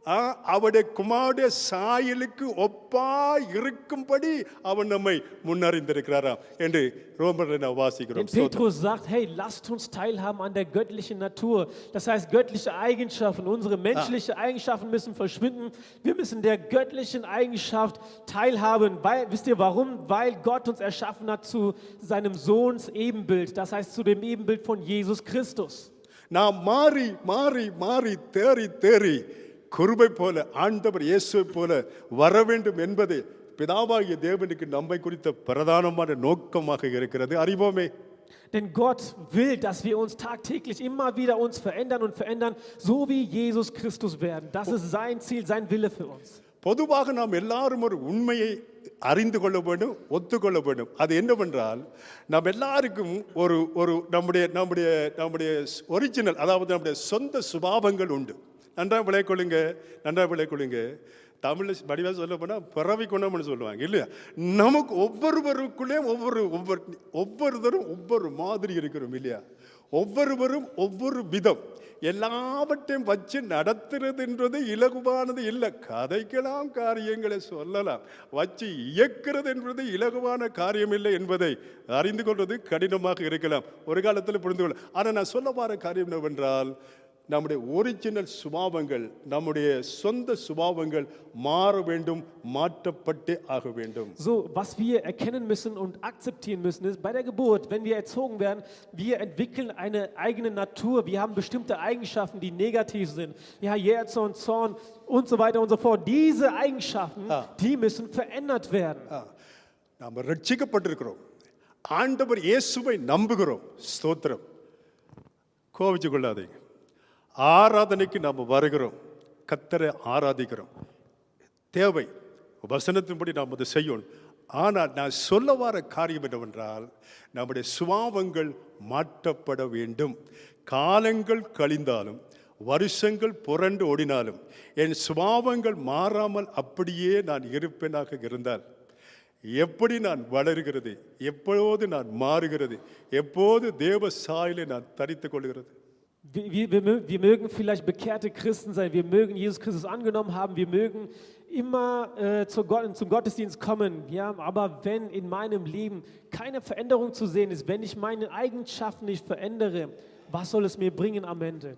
Speaker 1: அவருடைய குமாரனுடைய சாயலுக்கு ஒப்பா இருக்கும்படி அவன் நம்மை முன்னறிந்திருக்கிறாராம் என்று ரோமரில் நாம் வாசிக்கிறோம்.
Speaker 2: Denn Petrus sagt, hey, lasst uns teilhaben an der göttlichen Natur. Das heißt, göttliche Eigenschaften, unsere menschlichen Eigenschaften müssen verschwinden. Wir müssen der göttlichen Eigenschaft teilhaben. Weil, wisst ihr warum? Weil Gott uns erschaffen hat zu seinem Sohns Ebenbild. Das heißt, zu dem Ebenbild von Jesus Christus.
Speaker 1: நாம் மாறி மாறி மாறி தேறி தேறி குருபை போல ஆண்டவர் இயேசுவை போல வர வேண்டும் என்பது பிதாவாகிய தேவனுக்கு நம்மை குறித்த பிரதானமான நோக்கமாக இருக்கிறது. அறிவோமே.
Speaker 2: Denn Gott will, dass wir uns tagtäglich immer wieder uns verändern, so wie Jesus Christus werden. Das ist sein Ziel, sein Wille für uns.
Speaker 1: பொதுவாக நாம் எல்லாரும் ஒரு உண்மையை அறிந்து கொள்ள வேண்டும், ஒத்துக்கொள்ள வேண்டும். அது என்னவென்றால், நாம் எல்லாருக்கும் ஒரு ஒரு நம்முடைய நம்முடைய நம்முடைய ஒரிஜினல், அதாவது நம்முடைய சொந்த சுபாவங்கள் உண்டு. நன்றாக விளைக்கொள்ளுங்க. தமிழில் வடிவாக சொல்ல போனால் பிறவி குணம்னு சொல்லுவாங்க இல்லையா? நமக்கு ஒவ்வொருவருக்குள்ளே ஒவ்வொருத்தரும் ஒவ்வொரு மாதிரி இருக்கிறோம் இல்லையா? ஒவ்வொருவரும் ஒவ்வொரு விதம். எல்லாவற்றையும் வச்சு நடத்துறதுன்றது இலகுவானது இல்லை. கதைக்கலாம், காரியங்களை சொல்லலாம். வச்சு இயக்கிறது என்பது இலகுவான காரியம் இல்லை என்பதை அறிந்து கொள்வது கடினமாக இருக்கலாம், ஒரு காலத்தில் புரிந்து கொள்ள. ஆனால் நான் சொல்ல வர காரியம் என்னவென்றால், நம்முடைய ஒரிஜினல் சுபாவங்கள், நம்முடைய சொந்த சுபாவங்கள் மாற வேண்டும், மாற்றப்பட்டே ஆக வேண்டும்.
Speaker 2: So, was wir erkennen müssen und akzeptieren müssen, ist bei der Geburt, wenn wir erzogen werden, wir entwickeln eine eigene Natur. Wir haben bestimmte Eigenschaften, die negativ sind. Ja, Jähzorn, Zorn und so weiter und so fort. Diese Eigenschaften, die müssen verändert werden.
Speaker 1: நாம் ரட்சிக்கப்பட்டிருக்கிறோம், ஆண்டவர் இயேசுவை நம்புகிறோம். ஸ்தோத்திரம். கோவிச்சு கொள்ளாதீங்க. ஆராதனைக்கு நாம் வருகிறோம், கர்த்தரை ஆராதிக்கிறோம். தேவை, வசனத்தின்படி நாம் அதை செய்யணும். ஆனால் நான் சொல்ல வர காரியம் என்னவென்றால், நம்முடைய சுபாவங்கள் மாற்றப்பட வேண்டும். காலங்கள் கழிந்தாலும், வருஷங்கள் புரண்டு ஓடினாலும், என் சுபாவங்கள் மாறாமல் அப்படியே நான் இருப்பேனாக இருந்தால், எப்படி நான் வளர்கிறது, எப்போது நான் மாறுகிறது, எப்போது தேவ சாயலை நான் தரித்து கொள்கிறது.
Speaker 2: Wir mögen vielleicht bekehrte Christen sein, wir mögen Jesus Christus angenommen haben, wir mögen immer zum Gottesdienst kommen, ja, aber wenn in meinem Leben keine Veränderung zu sehen ist, wenn ich meine Eigenschaften nicht verändere, was soll es mir bringen am Ende?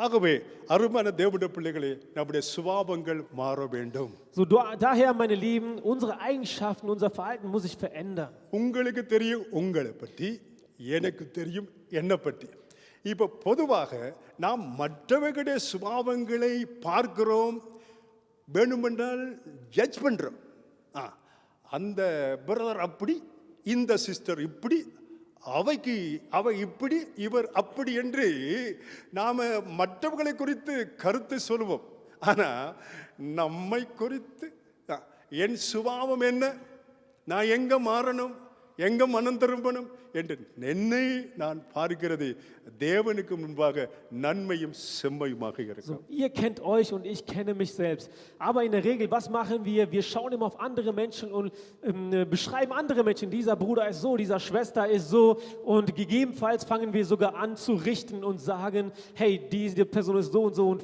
Speaker 1: ஆகவே அருமையான தேவனுடைய பிள்ளைகளே, நம்முடைய சுபாவங்கள் மாற வேண்டும்.
Speaker 2: So daher, meine Lieben, unsere Eigenschaften, unser Verhalten muss sich verändern.
Speaker 1: உங்களுக்கு தெரியும் உங்களை பற்றி, எனக்கு தெரியும் என்னை பற்றி. இப்போ பொதுவாக நாம் மற்றவர்களுடைய சுபாவங்களை பார்க்கிறோம், வேணுமென்றால் ஜட்ஜ் பண்ணுறோம். அந்த பிரதர் அப்படி, இந்த சிஸ்டர் இப்படி, அவ இப்படி, இவர் அப்படி என்று நாம் மற்றவர்களை குறித்து கருத்து சொல்லுவோம். ஆனால் நம்மை குறித்து என் சுபாவம் என்ன, நான் எங்கே மாறணும், எங்கே மனம் திரும்பணும் என்று என்னை நான் பார்க்கிறது தேவனுக்கு முன்பாக நன்மையும் செம்மையுமாக இருக்கும்.
Speaker 2: Ihr kennt euch und ich kenne mich selbst. Aber in der Regel, was machen wir? Wir schauen immer auf andere Menschen und beschreiben andere Menschen. Dieser Bruder ist so, dieser Schwester ist so. Und gegebenenfalls fangen wir sogar an zu richten und sagen, hey, diese Person ist so und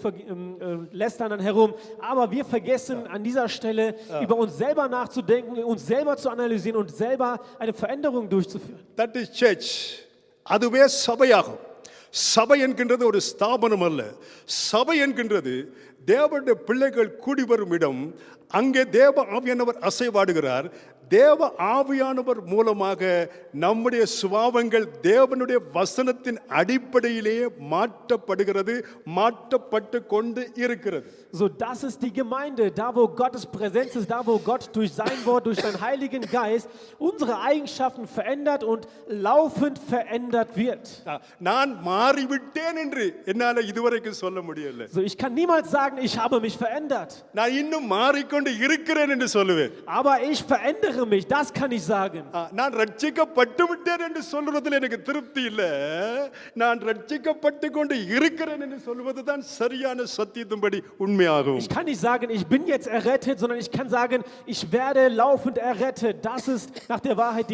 Speaker 2: lästern dann herum. Aber wir vergessen an dieser Stelle über uns selber nachzudenken, uns selber zu analysieren und selber eine Veränderung durchzuführen.
Speaker 1: That is church. அதுவே சபையாகும். சபை என்கின்றது ஒரு ஸ்தாபனம் அல்ல. சபை என்கின்றது தேவனுடைய பிள்ளைகள் கூடி வரும் இடம். அங்கே தேவ ஆவியானவர் அசைவாடுகிறார். தேவ ஆவியானவர் மூலமாக நம்முடைய சுபாவங்கள் தேவனுடைய வசனத்தின் அடிப்படையிலேயே மாற்றப்படுகிறது, மாற்றப்பட்டு கொண்டு இருக்கிறது.
Speaker 2: So, das ist die Gemeinde, da wo Gottes Präsenz ist, da wo Gott durch sein Wort, durch seinen Heiligen Geist unsere Eigenschaften verändert und laufend verändert wird.
Speaker 1: நான் மாறிவிட்டேன் என்று என்னால இதுவரைக்கும் சொல்ல முடியல.
Speaker 2: So, ich kann niemals sagen, ich habe mich verändert.
Speaker 1: நான் இன்னும் மாறிக்கொண்டு இருக்கிறேன் என்று சொல்லுவேன்.
Speaker 2: Aber ich verändere mich, das kann ich sagen.
Speaker 1: நான் ரட்சிக்கப்பட்டு விட்டேன் என்று சொல்றதுல எனக்கு திருப்தி இல்ல. நான் ரட்சிக்கப்பட்டு கொண்டு இருக்கிறேன் என்று சொல்வது தான் சரியான சத்தியத்தின்படி உண்மையாகும்.
Speaker 2: Ich kann nicht sagen, ich bin jetzt errettet, sondern ich kann sagen, ich werde laufend errettet. Das ist nach der Wahrheit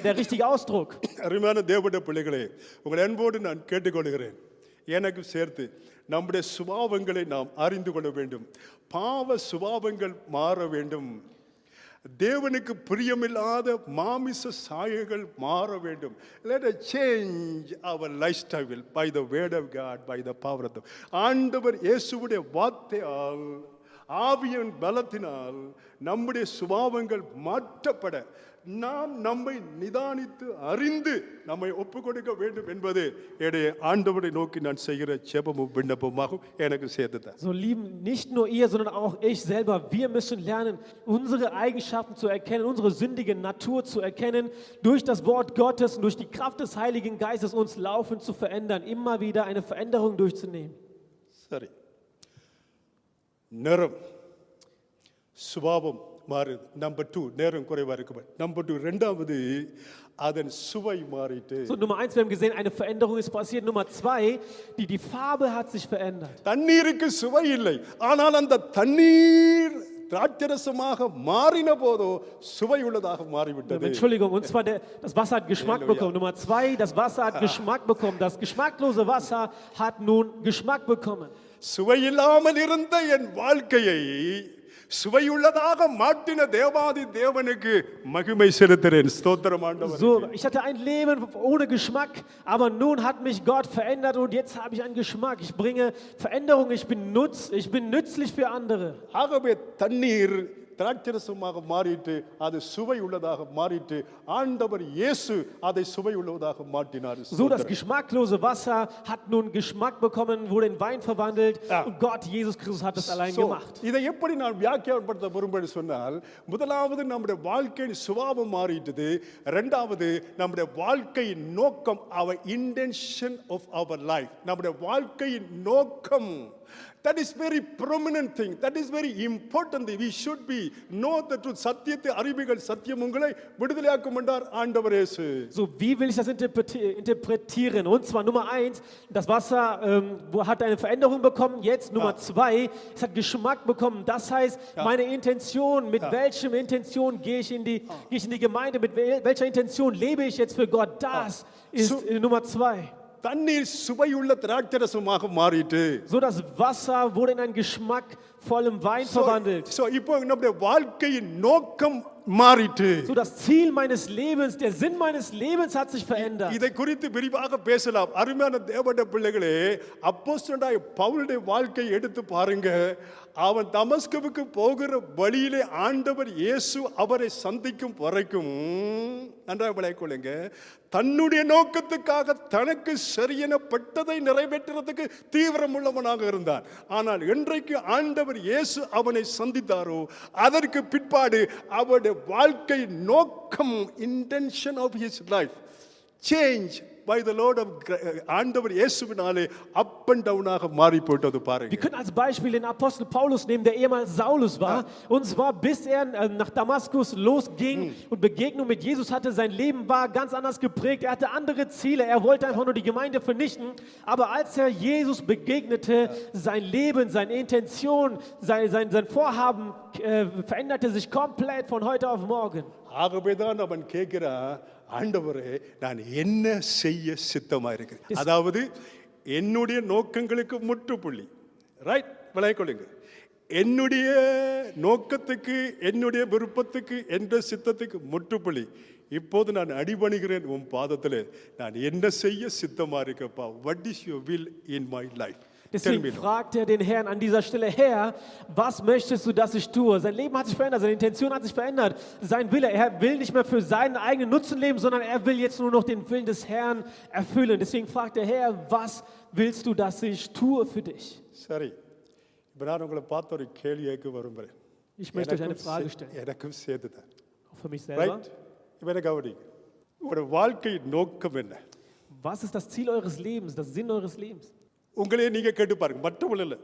Speaker 2: der richtige Ausdruck.
Speaker 1: அருமையான தேவனுடைய பிள்ளைகளே, உங்கள் அன்போடு நான் கேட்டுக்கொள்கிறேன். எனக்கு சேர்த்து நம்முடைய சுபாவங்களை நாம் அறிந்து கொள்ள வேண்டும். பாவ சுபாவங்கள் மாற வேண்டும். தேவனுக்கு பிரியமில்லாத மாமிச சாயங்கள் மாற வேண்டும். Let us change our lifestyle by the word of God, by the power of the ஆண்டவர் இயேசுவுடைய வார்த்தையால் ஆவியின் பலத்தினால் நம்முடைய சுபாவங்கள் மாற்றப்பட நாம் நம்மை நிதானித்து அறிந்து நம்மை ஒப்புக் கொடுக்க வேண்டும் என்பது என்னுடைய ஆண்டவரை நோக்கி நான் செய்கிற ஜெபமும் விண்ணப்பமாகும் எனக்கு சேர்த்துதான்.
Speaker 2: So lieben nicht nur ihr, sondern auch ich selber, wir müssen lernen, unsere Eigenschaften zu erkennen, unsere sündige Natur zu erkennen, durch das Wort Gottes und durch die Kraft des Heiligen Geistes uns laufend zu verändern, immer wieder eine Veränderung durchzunehmen.
Speaker 1: சரி, நிறம் சுபாவம் மாறுது. Number 2, நேரம் குறைவாக இருக்கு. Number 2, ரெண்டாவது அதன் சுவை மாறிட்டு.
Speaker 2: So, Nummer 1, wir haben gesehen, eine Veränderung ist passiert. Nummer 2, die Farbe hat sich verändert.
Speaker 1: தண்ணீருக்கு சுவை இல்லை, ஆனால் அந்த தண்ணீர் திராட்சரசமாக மாறின போதோ சுவை உள்ளதாக மாறிவிட்டது.
Speaker 2: Entschuldigung, und zwar das Wasser hat Geschmack bekommen. Nummer 2, das Wasser hat Geschmack bekommen. Das geschmacklose Wasser hat nun Geschmack bekommen.
Speaker 1: சுவையில்லாமல் இருந்த என் வாழ்க்கையை சுவையுள்ளதாக மாற்றின தேவாதி தேவனுக்கு மகிமை செலுத்துகிறேன். ஸ்தோத்திரம் ஆண்டவரே.
Speaker 2: So, ich hatte ein Leben ohne Geschmack, aber nun hat mich Gott verändert und jetzt habe ich einen Geschmack. Ich bringe Veränderung, ich bin nützlich für andere.
Speaker 1: ஆகவே தண்ணீர் திராட்சரசமாக மாறிட்டு அது சுவை உள்ளதாக மாறிட்டு ஆண்டவர் இயேசு அதை சுவை உள்ளதாக மாற்றினார்.
Speaker 2: So, das geschmacklose Wasser hat nun Geschmack bekommen, wurde in Wein verwandelt und Gott, Jesus Christus, hat es allein gemacht.
Speaker 1: இதை எப்படி நான் வியாக்கியானப்படுத்த விரும்புகிறேன் சொன்னால், முதலாவது நம்முடைய வாழ்க்கையின் சுபாவம் மாறிட்டது. இரண்டாவது நம்முடைய வாழ்க்கையின் நோக்கம், our intention of our life, நம்முடைய வாழ்க்கையின் நோக்கம். That is very prominent thing. That is very important thing. We should be know the truth. சத்தியத்தை அறிவுகள் சத்தியம் உங்களை விடுதலையாக்கும் என்றார் ஆண்டவர் இயேசு.
Speaker 2: So, wie will ich das interpretieren? Und zwar Nummer 1, das Wasser hat eine Veränderung bekommen. Jetzt Nummer 2, es hat Geschmack bekommen. Das heißt, meine Intention, mit welcher Intention gehe ich in die Gemeinde, mit welcher Intention lebe ich jetzt für Gott? Das ist Nummer 2.
Speaker 1: தண்ணீர் சுவையுள்ள திராட்சரசமாக மாறிட்டு.
Speaker 2: So, das Wasser wurde in einen geschmackvollen Wein verwandelt.
Speaker 1: So இப்போ நம்முடைய வாழ்க்கையின் நோக்கம் மாறிட்டு.
Speaker 2: So, das Ziel meines Lebens, der Sinn meines Lebens hat sich verändert.
Speaker 1: இதை குறித்து விரிவாக பேசலாம். அருமையான தேவனுடைய பிள்ளைகளே, அப்போஸ்தலனாகிய பவுலுடைய வாழ்க்கையை எடுத்து பாருங்க. அவன் தமஸ்குவுக்கு போகிற வழியிலே ஆண்டவர் இயேசு அவரை சந்திக்கும் வரைக்கும் நன்றாக விளையாடுங்க, தன்னுடைய நோக்கத்துக்காக தனக்கு சரியெனப்பட்டதை நிறைவேற்றுறதுக்கு தீவிரம் உள்ளவனாக இருந்தான். ஆனால் என்றைக்கு ஆண்டவர் இயேசு அவனை சந்தித்தாரோ அதற்கு பிற்பாடு அவருடைய வாழ்க்கை நோக்கம், intention of his life change by the Lord of ஆண்டவர் இயேசுவினாலே up and down ஆக மாறி போட்டது பாருங்க.
Speaker 2: Wir können als Beispiel den Apostel Paulus nehmen, der ehemals Saulus war. Und zwar bis er nach Damaskus losging und Begegnung mit Jesus hatte, sein Leben war ganz anders geprägt. Er hatte andere Ziele. Er wollte einfach nur die Gemeinde vernichten. Aber als er Jesus begegnete, sein Leben, seine Intention, sein Vorhaben veränderte sich komplett von heute auf morgen.
Speaker 1: ஆகவேதான் அவன் கேட்கிறான், ஆண்டவரே நான் என்ன செய்ய சித்தமா இருக்கிறேன். அதாவது என்னுடைய நோக்கங்களுக்கு முற்றுப்புள்ளி. ரைட், விளையாடுங்க. என்னுடைய நோக்கத்துக்கு, என்னுடைய விருப்பத்துக்கு, என்ற சித்தத்துக்கு முற்றுப்புள்ளி. இப்போது நான் அடிபணிகிறேன் உன் பாதத்தில். நான் என்ன செய்ய சித்தமா இருக்கப்பா? What is your will in my life?
Speaker 2: Deswegen fragt er den Herrn an dieser Stelle, Herr, was möchtest du, dass ich tue? Sein Leben hat sich verändert, seine Intention hat sich verändert. Sein Wille, er will nicht mehr für seinen eigenen Nutzen leben, sondern er will jetzt nur noch den Willen des Herrn erfüllen. Deswegen fragt der Herr, was willst du, dass ich tue für dich?
Speaker 1: சரி, இப்போ நான் உங்களை பார்த்து ஒரு கேள்வி கேட்க விரும்புகிறேன்.
Speaker 2: Ich möchte euch eine Frage stellen,
Speaker 1: எனக்கும் சேர்த்துதான்.
Speaker 2: auch für mich selber.
Speaker 1: Right, இப்போ எனக்கு கவனிங்க. உங்களோட வாழ்க்கையின் நோக்கம் என்ன?
Speaker 2: Was ist das Ziel eures Lebens, das Sinn eures Lebens?
Speaker 1: உங்களே நீங்க கேட்டு பாருங்க, மற்றவங்க இல்லை.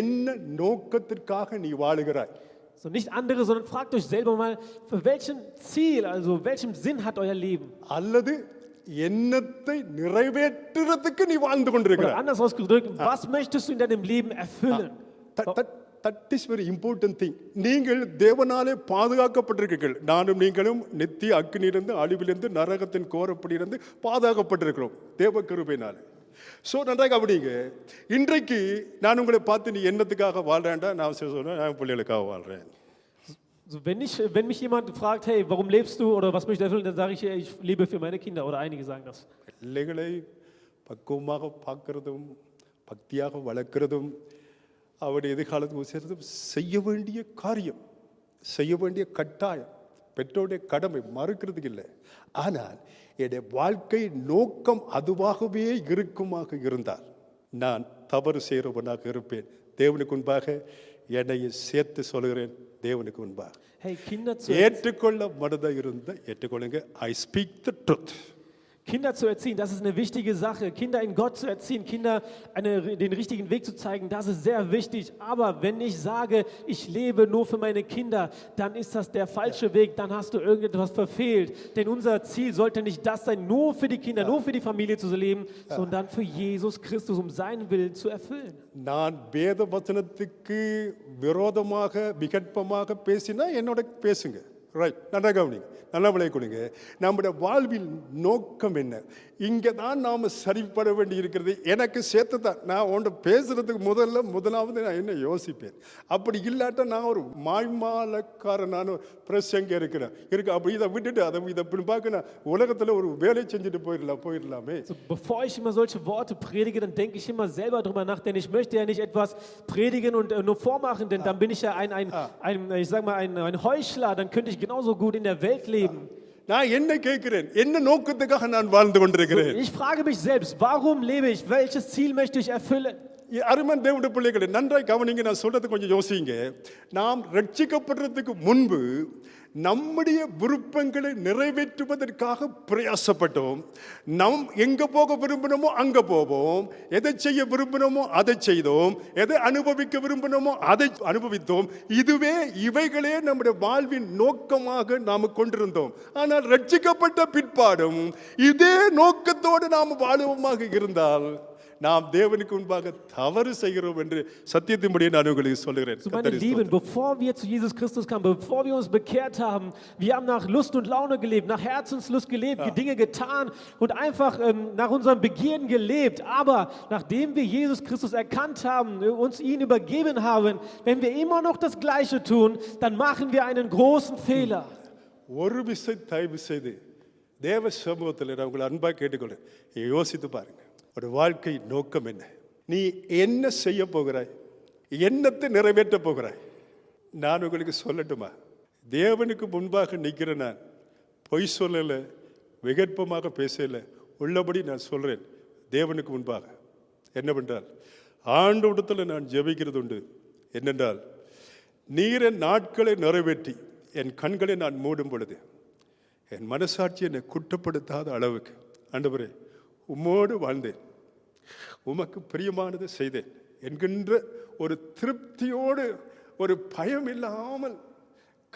Speaker 1: என்ன நோக்கத்திற்காக நீ வாழுகிறாய்?
Speaker 2: So, nicht andere, sondern fragt euch selber mal, für welchen Ziel, also welchem Sinn hat euer Leben?
Speaker 1: அல்லது எண்ணத்தை நிறைவேற்றுறதுக்கு நீ வாழ்ந்து
Speaker 2: Oder
Speaker 1: கொண்டிருக்கிறாய்.
Speaker 2: anders ausgedrückt, was möchtest du in deinem Leben erfüllen?
Speaker 1: That is very important thing. நீங்கள் தேவனாலே பாதுகாக்கப்பட்டிருக்கிறீர்கள். நானும் நீங்களும் நித்திய அக்கினியிலிருந்து, அழிவிலிருந்து, நரகத்தின் கோரப்படியிலிருந்து பாதுகாக்கப்பட்டிருக்கிறோம் தேவ கிருபையினாலே. ஸோ நன்றாக கவனிங்க. இன்றைக்கு நான் உங்களை பார்த்து நீ என்னத்துக்காக வாழ்றேன்டா, நான் சொல்றேன் நான் பிள்ளைகளுக்காக வாழ்றேன்.
Speaker 2: So, wenn mich jemand fragt, hey, warum lebst du oder was möchtest du erfüllen, dann sage ich, ich lebe für meine Kinder oder einige sagen das.
Speaker 1: பிள்ளைகளை பக்குவமாக பார்க்கறதும் பக்தியாக வளர்க்கிறதும் அவருடைய எதிர்காலத்துக்கு சேர்த்தும் செய்ய வேண்டிய காரியம், செய்ய வேண்டிய கட்டாயம், பெற்றோருடைய கடமை, மறுக்கிறதுக்கு இல்லை. ஆனால் என்னுடைய வாழ்க்கை நோக்கம் அதுவாகவே இருக்குமாக இருந்தால் நான் தவறு செய்கிறவனாக இருப்பேன். தேவனுக்கு முன்பாக என்னை சேர்த்து சொல்கிறேன். தேவனுக்கு முன்பாக
Speaker 2: Hey, Kinder
Speaker 1: ஏற்றுக்கொள்ள மனதாக இருந்த ஏற்றுக்கொள்ளுங்க. I speak the truth.
Speaker 2: Kinder zu erziehen, das ist eine wichtige Sache. Kinder in Gott zu erziehen, Kinder den richtigen Weg zu zeigen, das ist sehr wichtig. Aber wenn ich sage, ich lebe nur für meine Kinder, dann ist das der falsche Weg, dann hast du irgendetwas verfehlt. Denn unser Ziel sollte nicht das sein, nur für die Kinder, nur für die Familie zu leben, sondern für Jesus Christus, um seinen Willen zu erfüllen.
Speaker 1: நான் வேத வசனத்துக்கு விரோதமாக விகற்பமாக பேசினா என்னோட பேசுங்க. Right, நல்லா கவனிங்க, நல்லா விளை கொடுங்க. நம்முடைய வாழ்வில் நோக்கம் என்ன? இங்கே தான் நாம் சரிப்பட வேண்டி இருக்கிறது. எனக்கு சேர்த்து தான் நான் உன்ட்ட பேசுறதுக்கு முதலாவது நான் என்ன யோசிப்பேன். அப்படி இல்லாட்ட நான் ஒரு மாய்மாலக்காரனான பிரசங்க இருக்கிறேன் அப்படி இதை விட்டுட்டு அதை இதை பார்க்க நான் உலகத்தில் ஒரு வேலை செஞ்சுட்டு போயிடலாமே.
Speaker 2: So, bevor ich immer solche Worte predige, dann denke ich immer selber drüber nach, denn ich möchte ja nicht etwas predigen und nur vormachen, denn dann bin ich ja ich sag mal, ein Heuchler, dann könnte ich genauso gut in der Welt leben.
Speaker 1: நான் என்ன கேட்கிறேன்? என்ன நோக்கத்துக்காக நான் வாழ்ந்து கொண்டிருக்கிறேன்?
Speaker 2: Ich frage mich selbst, warum lebe ich? Welches Ziel möchte ich erfüllen?
Speaker 1: அருமையான தேவனுடைய பிள்ளைகளே, நன்றாய் கவனிங்க. நான் சொல்றது கொஞ்சம் யோசிங்க. நாம் ரட்சிக்கப்படுறதுக்கு முன்பு நம்முடைய விருப்பங்களை நிறைவேற்றுவதற்காக பிரயாசப்பட்டோம். நாம் எங்க போக விரும்பினோமோ அங்க போவோம். எதை செய்ய விரும்பினோமோ அதை செய்தோம். எதை அனுபவிக்க விரும்பினோமோ அதை அனுபவித்தோம். இவைகளே நம்முடைய வாழ்வின் நோக்கமாக நாம் கொண்டிருந்தோம். ஆனால் ரட்சிக்கப்பட்ட பிற்பாடும் இதே நோக்கத்தோடு நாம் வாழுவமாக இருந்தால் நாம் தேவனுக்கு முன்பாக தவறு செய்கிறோம் என்று சத்தியத்தின்படி நான் உங்களுக்கு சொல்கிறேன்.
Speaker 2: So, meine Lieben, bevor wir zu Jesus Christus kamen, bevor wir uns bekehrt haben, wir haben nach Lust und Laune gelebt, nach Herzenslust gelebt, Dinge getan und einfach nach unserem Begehren gelebt. Aber nachdem wir Jesus Christus erkannt haben, uns ihn übergeben haben, wenn wir immer noch das Gleiche tun, dann machen wir einen großen Fehler.
Speaker 1: ஒரு விஷயம் தயவு செய்து தேவ சமூகத்தில் நான் உங்களை அன்பாக கேட்டுக்கொள்கிறேன். யோசித்து பாருங்க, ஒரு வாழ்க்கை நோக்கம் என்ன? நீ என்ன செய்ய போகிறாய்? என்னத்தை நிறைவேற்ற போகிறாய்? நான் உங்களுக்கு சொல்லட்டுமா? தேவனுக்கு முன்பாக நிற்கிற நான் பொய் சொல்லலை, விகற்பமாக பேசலை, உள்ளபடி நான் சொல்கிறேன். தேவனுக்கு முன்பாக என்னவென்றால் ஆண்டவரிடத்தில் நான் ஜெபிக்கிறது உண்டு. என்னென்றால், நீர் என் நாட்களை நிறைவேற்றி என் கண்களை நான் மூடும் பொழுது என் மனசாட்சி என்னை குற்றப்படுத்தாத அளவுக்கு ஆண்டவரே உம்மோடு வாழ்ந்தேன், உமக்கு பிரியமானது செய்தேன் என்கின்ற ஒரு திருப்தியோடு, ஒரு பயம் இல்லாமல்,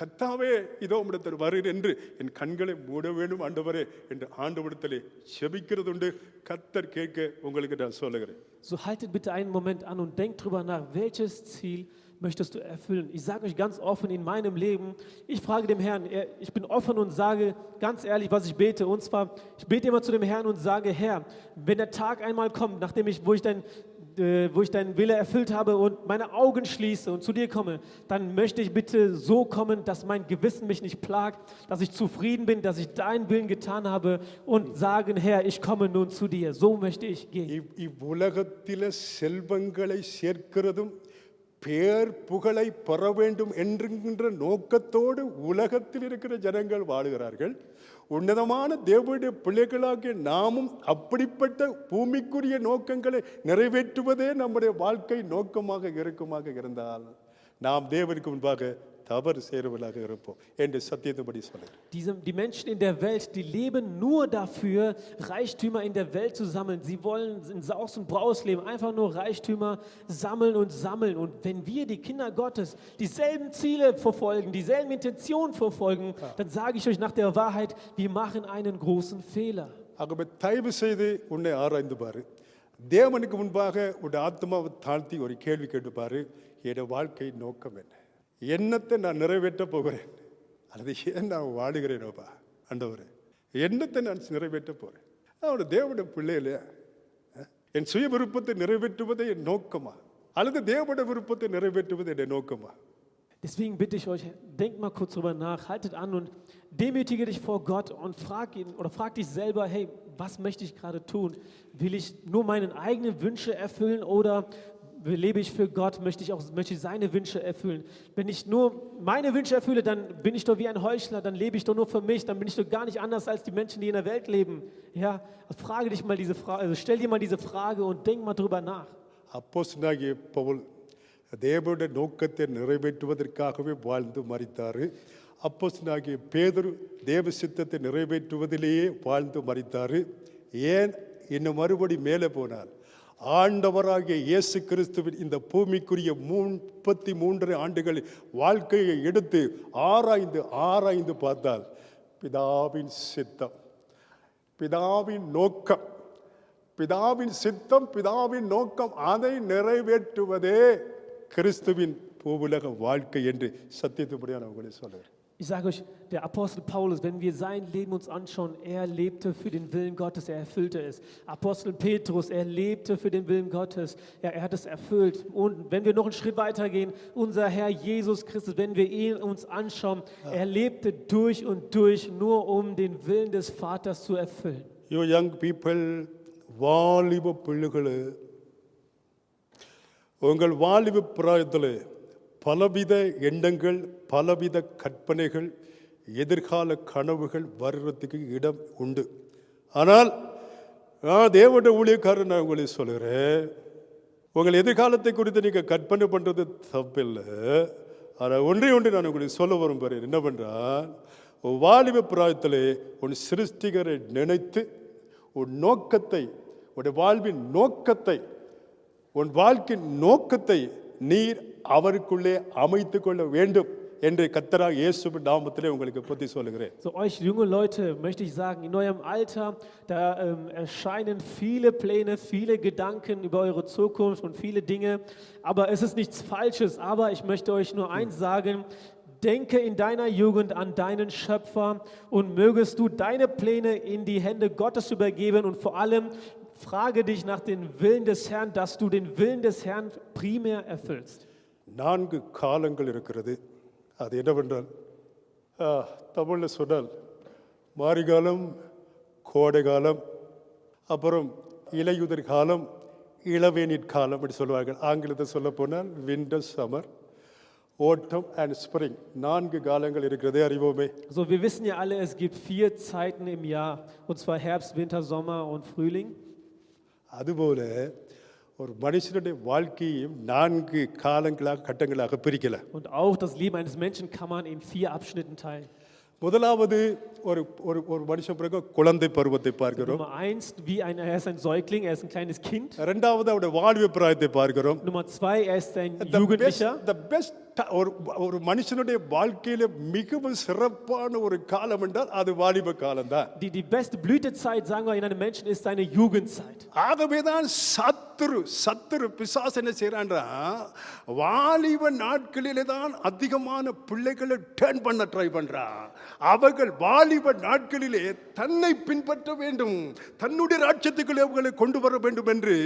Speaker 1: கர்த்தாவே இதோ உம்மிடத்தில் வருகிறேன் என்று என் கண்களை மூட வேண்டும் ஆண்டவரே என்று ஆண்டவரிடத்திலே செபிக்கிறது உண்டு. கர்த்தர் கேட்க உங்களுக்கு நான் சொல்லுகிறேன்.
Speaker 2: So haltet bitte einen Moment an und denkt drüber nach, welches Ziel möchtest du erfüllen? Ich sage euch ganz offen, in meinem Leben, ich frage dem Herrn, ich bin offen und sage ganz ehrlich, was ich bete. Und zwar, ich bete immer zu dem Herrn und sage, Herr, wenn der Tag einmal kommt, wo ich deinen Wille erfüllt habe und meine Augen schließe und zu dir komme, dann möchte ich bitte so kommen, dass mein Gewissen mich nicht plagt, dass ich zufrieden bin, dass ich deinen Willen getan habe und sagen, Herr, ich komme nun zu dir. So möchte ich gehen.
Speaker 1: இவ்வுலகத்தில செல்வங்களை சேர்க்கிறதும் பேர் புகழை பெற வேண்டும் என்கின்ற நோக்கத்தோடு உலகத்தில் இருக்கிற ஜனங்கள் வாழுகிறார்கள். உன்னதமான தேவனுடைய பிள்ளைகளாகிய நாமும் அப்படிப்பட்ட பூமிக்குரிய நோக்கங்களை நிறைவேற்றுவதே நம்முடைய வாழ்க்கை நோக்கமாக இருந்தால் நாம் தேவனுக்கு முன்பாக தவறு செய்கிறவர்களாக இருப்போம் என்று சத்தியத்தின்படி சொல்லுங்கள்.
Speaker 2: Die Menschen in der Welt, die leben nur dafür, Reichtümer in der Welt zu sammeln. Sie wollen in Saus und Braus leben, einfach nur Reichtümer sammeln und sammeln. Und wenn wir, die Kinder Gottes, dieselben Ziele verfolgen, dieselben Intentionen verfolgen, dann sage ich euch nach der Wahrheit, wir machen einen großen Fehler.
Speaker 1: ஆகவே தயவு செய்து உன்னை ஆராய்ந்து பாரு. தேவனுக்கு முன்பாக உன் ஆத்மாவை தாழ்த்தி ஒரு கேள்வி கேட்டு பாரு. என் வாழ்க்கை நோக்கம் என்ன? என்னத்தை நான் நிறைவேற்ற போகிறேன்? அல்லது ஏன் நான் வாழுகிறேனோப்பா ஆண்டவரே? என்னத்தை நான் நிறைவேற்ற போகிறேன்? அவனுடைய தேவனுடைய பிள்ளை இல்லையா? என் சுய விருப்பத்தை நிறைவேற்றுவதே என் நோக்கமா, அல்லது தேவனுடைய விருப்பத்தை நிறைவேற்றுவது என் நோக்கமா?
Speaker 2: Deswegen bitte ich euch, denkt mal kurz drüber nach, haltet an und demütige dich vor Gott und frag ihn oder frag dich selber, hey, was möchte ich gerade tun? Will ich nur meine eigenen Wünsche erfüllen oder lebe ich für Gott, möchte ich seine Wünsche erfüllen? Wenn ich nur meine Wünsche erfülle, dann bin ich doch wie ein Heuchler, dann lebe ich doch nur für mich, dann bin ich doch gar nicht anders als die Menschen, die in der Welt leben. Ja, frage dich mal diese Frage, also stell dir mal diese Frage und denk mal drüber nach.
Speaker 1: அப்போஸ்தலனாகிய பவுல் தேவனுடைய நோக்கத்தை நிறைவேற்றுவதற்காகவே வாழ்ந்து மரித்தார். அப்போஸ்தலனாகிய பேதுரு தேவ சித்தத்தை நிறைவேற்றுவதிலேயே வாழ்ந்து மரித்தார். ஏன் இன்னும் மறுபடி மேலே போனார்? ஆண்டவராகிய இயேசு கிறிஸ்துவின் இந்த பூமிக்குரிய 33 ஆண்டுகள் வாழ்க்கையை எடுத்து ஆராய்ந்து பார்த்தால் பிதாவின் சித்தம், பிதாவின் நோக்கம், பிதாவின் சித்தம், பிதாவின் நோக்கம், அதை நிறைவேற்றுவதே கிறிஸ்துவின் பூவுலக வாழ்க்கை என்று சத்தியத்துப்படியாக நான் உங்களுக்கு சொல்லுகிறேன்.
Speaker 2: Ich sage euch, der Apostel Paulus, wenn wir sein Leben uns anschauen, er lebte für den Willen Gottes, er erfüllte es. Apostel Petrus, er lebte für den Willen Gottes, er hat es erfüllt. Und wenn wir noch einen Schritt weiter gehen, unser Herr Jesus Christus, wenn wir ihn uns anschauen, er lebte durch und durch, nur um den Willen des Vaters zu erfüllen.
Speaker 1: You young people, வாலிப பிள்ளைகளே, உங்கள் வாலிப பிராயத்தில் பலவித எண்ணங்கள், பலவித கற்பனைகள், எதிர்கால கனவுகள் வர்றதுக்கு இடம் உண்டு. ஆனால் தேவனுடைய ஊழியக்காரன் நான் உங்களுக்கு சொல்கிறேன், உங்கள் எதிர்காலத்தை குறித்து நீங்கள் கற்பனை பண்ணுறது தப்பில்லை. ஆனால் ஒன்றே நான் உங்களுக்கு சொல்ல விரும்புகிறேன். என்ன பண்ணுறான், வாலிப பிராயத்தில் உன் சிருஷ்டிகரை நினைத்து உன் நோக்கத்தை, உன் வாழ்வின் நோக்கத்தை, உன் வாழ்க்கையின் நோக்கத்தை நீர் அவருக்குள்ளே அமைத்து கொள்ள வேண்டும் என்று கர்த்தராகிய இயேசுவின் நாமத்திலே உங்களுக்கு புத்தி சொல்லுகிறேன்.
Speaker 2: So euch junge Leute möchte ich sagen, in eurem Alter, da erscheinen viele Pläne, viele Gedanken über eure Zukunft und viele Dinge, aber es ist nichts Falsches, aber ich möchte euch nur eins sagen: Denke in deiner Jugend an deinen Schöpfer und mögest du deine Pläne in die Hände Gottes übergeben und vor allem frage dich nach dem Willen des Herrn, dass du den Willen des Herrn primär erfüllst.
Speaker 1: 4 காலங்கள் இருக்கிறது. அது என்னவென்றால், தமிழில் சொன்னால் மாரிகாலம், கோடை காலம், அப்புறம் இலையுதிர் காலம், இளவேநீர் காலம் அப்படி சொல்லுவார்கள். ஆங்கிலத்தை சொல்ல போனால் winter, summer, Autumn and Spring. 4 காலங்கள் இருக்கிறதே அறிவோமே.
Speaker 2: So, wir wissen ja alle, es gibt 4 Zeiten im Jahr, und zwar Herbst, Winter, Sommer und Frühling.
Speaker 1: அதுபோல ஒரு மனுஷனுடைய வாழ்க்கையும் 4 காலங்களாக, கட்டங்களாக பிரிக்கல.
Speaker 2: Und auch das Leben eines Menschen kann man in 4 Abschnitten teilen.
Speaker 1: முதலாவது ஒரு ஒரு ஒரு மனுஷன் பிறகு குழந்தை பருவத்தை பார்க்கிறோம்.
Speaker 2: Nummer 1, er ist ein Säugling, er ist ein kleines Kind.
Speaker 1: இரண்டாவது அவருடைய வாலிப பிராயத்தை பார்க்கிறோம்.
Speaker 2: Nummer 2, er ist ein Jugendlicher.
Speaker 1: ஒரு மனுஷனுடைய வாழ்க்கையில மிகவும் சிறப்பான ஒரு காலம் என்றால் அது வாலிப காலம் தான்.
Speaker 2: Die beste Blütezeit, sagen wir, in einem Menschen ist seine Jugendzeit.
Speaker 1: ஆகவேதான் சத்துரு பிசாசு என்ன செய்யறான்றா, வாலிப நாட்களிலே தான் அதிகமான பிள்ளைகளை டர்ன் பண்ண ட்ரை பண்றான். அவர்கள் வாலிப நாட்களிலே தன்னை பின்பற்ற வேண்டும், தன்னுடைய ராஜ்யத்துக்குள்ளே அவர்களை கொண்டு வர வேண்டும் என்று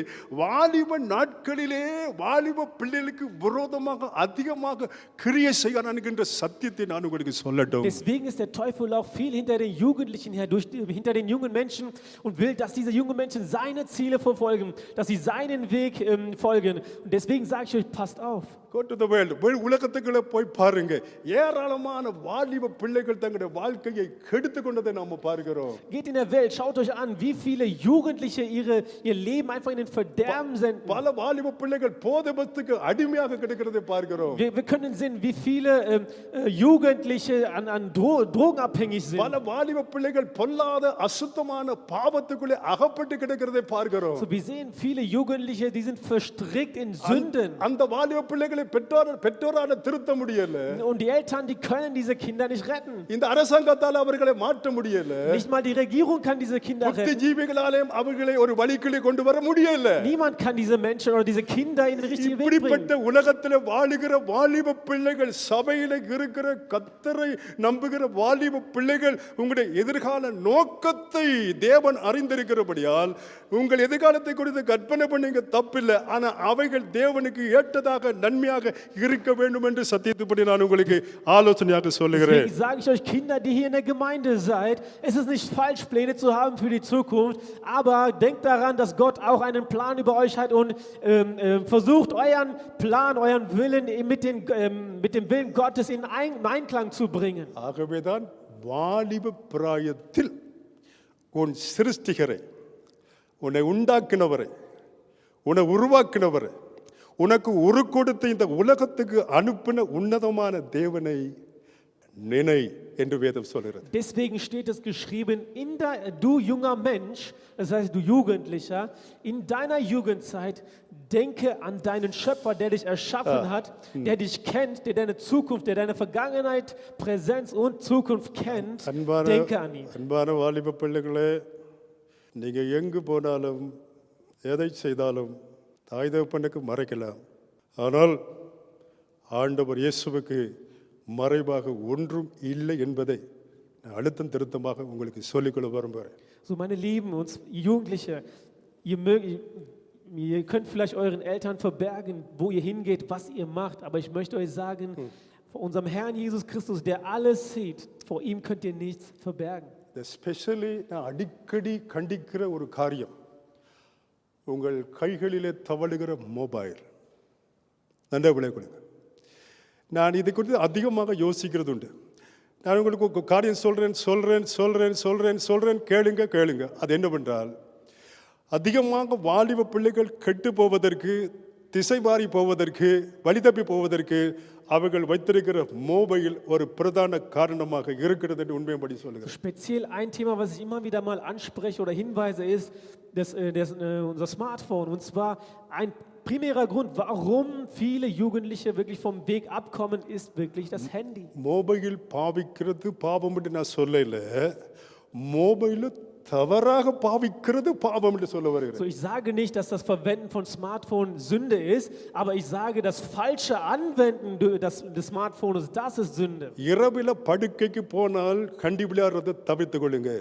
Speaker 1: வாலிப நாட்களிலே வாலிப பிள்ளைகளுக்கு விரோதமாக அதிகமாக கிரியை செய்கிறான் என்கின்ற சத்தியத்தை நான் உங்களுக்கு சொல்லட்டும்.
Speaker 2: Deswegen ist der Teufel auch viel hinter den Jugendlichen her, hinter den jungen Menschen, und will, dass diese jungen Menschen seine Ziele verfolgen, dass sie seinen Weg folgen. Und deswegen sage ich euch, passt auf.
Speaker 1: Go to the world. உலகத்துக்குள்ள போய் பாருங்க, ஏராளமான வாலிப பிள்ளைகள் தங்களுடைய வாழ்க்கையை கெடுத்து கொண்டதை நாம பார்க்கிறோம்.
Speaker 2: Geht in der Welt, schaut euch an, wie viele Jugendliche ihr Leben einfach in den Verderben senden.
Speaker 1: பல வாலிப பிள்ளைகள் போதை வஸ்துக்கு அடிமையாக கிடக்கிறதை பார்க்கிறோம்.
Speaker 2: Wir können sehen, wie viele Jugendliche an Drogen abhängig sind.
Speaker 1: பல வாலிப பிள்ளைகள் பொல்லாத அசுத்தமான பாவத்துக்குள்ளே அகப்பட்டு கிடக்கிறதை பார்க்கிறோம்.
Speaker 2: So, wir sehen viele Jugendliche, die sind verstrickt in Sünden.
Speaker 1: அந்த வாலிப பிள்ளைகள் பிள்ளைகளை பெற்றோரால திருத்த முடியல.
Speaker 2: Und die Eltern, die können diese Kinder nicht retten.
Speaker 1: இந்த அரசாங்கத்தால அவர்களை மாற்ற முடியல.
Speaker 2: Nicht mal die Regierung kann diese Kinder retten.
Speaker 1: புத்திஜீவிகளாலேயும் அவர்களை ஒரு வழிக்குள்ளே கொண்டு வர முடியல.
Speaker 2: Niemand kann diese Menschen oder diese Kinder in den richtigen Weg bringen.
Speaker 1: இப்படிப்பட்ட உலகத்திலே வாழுகிற வாலிப பிள்ளைகள், சபையில இருக்கிற கர்த்தரை நம்புகிற வாலிப பிள்ளைகள், உங்களுடைய எதிர்கால நோக்கத்தை தேவன் அறிந்திருக்கிறபடியால் உங்கள் எதிர்காலத்தை குறித்து கற்பனை பண்ணீங்க தப்பில்லை. ஆனா அவைகள் தேவனுக்கு ஏற்றதாக நன்மையாக இருக்க வேண்டும் என்று சத்தியத்துப்படி நான் உங்களுக்கு ஆலோசனையாக சொல்லுகிறேன்.
Speaker 2: Deswegen sage ich euch Kinder, die hier in der Gemeinde seid, es ist nicht falsch, Pläne zu haben für die Zukunft, aber denkt daran, dass Gott auch einen Plan über euch hat und versucht euren Plan, euren Willen mit dem Willen Gottes in Einklang zu bringen.
Speaker 1: ஆகவேதான் வாலிப பிராயத்தில் உன் சிருஷ்டிகரை, உன்னை உண்டாக்கினவரை, உன்னை உருவாக்கினவரை, உனக்கு உரு கொடுத்து இந்த உலகத்துக்கு அனுப்பின உன்னதமான தேவனை நினை என்று வேதம் சொல்கிறது.
Speaker 2: Deswegen steht es geschrieben, du junger Mensch, das heißt du Jugendlicher, in deiner Jugendzeit denke an deinen Schöpfer, der dich erschaffen hat, der dich kennt, der deine Zukunft, der deine Vergangenheit, Präsenz und Zukunft kennt. Denke an ihn.
Speaker 1: அன்பான வாலிப பிள்ளைகளே, நீங்க எங்கு போனாலும் எதை செய்தாலும் தாய் தகப்பனுக்கு மறைக்கலாம். ஆனால் ஆண்டவர் இயேசுவுக்கு மறைவாக ஒன்றும் இல்லை என்பதை நான் அழுத்தம் திருத்தமாக உங்களுக்கு சொல்லிக்கொள்ள விரும்புகிறேன்.
Speaker 2: So meine Lieben, uns Jugendliche, ihr könnt vielleicht euren Eltern verbergen, wo ihr hingeht, was ihr macht, aber ich möchte euch sagen, vor unserem Herrn Jesus Christus, der alles sieht, vor ihm könnt ihr nichts verbergen.
Speaker 1: Specially நான் அடிக்கடி கண்டிக்கிற ஒரு காரியம், உங்கள் கைகளிலே தவழுகிற mobile. நன்றா விளையாடுங்க. நான் இது குறித்து அதிகமாக யோசிக்கிறது உண்டு. நான் உங்களுக்கு ஒரு காரியம் சொல்கிறேன், கேளுங்க. அது என்னவென்றால், அதிகமாக வாலிப பிள்ளைகள் கெட்டு போவதற்கு, திசை மாறி போவதற்கு, வழி தப்பி போவதற்கு அவர்கள் வைத்திருக்கிற மொபைல் ஒரு பிரதான காரணமாக இருக்கிறது என்று உண்மையின்படி சொல்லுகிறேன்.
Speaker 2: Speziell ein Thema, was ich immer wieder mal anspreche oder hinweise, ist unser Smartphone. Und zwar ein primärer Grund, warum viele Jugendliche wirklich vom Weg abkommen, ist wirklich das Handy.
Speaker 1: Mobile பாவிக்கிறது பாவம் என்று நான் சொல்லல, mobile தவறாக பாவிக்கிறது பாவம் என்று சொல்ல வருகிறேன்.
Speaker 2: So, ich sage nicht, dass das Verwenden von Smartphone Sünde ist, aber ich sage, das falsche Anwenden des Smartphones, das ist Sünde.
Speaker 1: இரவில படுக்கைக்கு போனால் கண்டி விளையாடுறதை தவிர்த்துக் கொள்ளுங்க.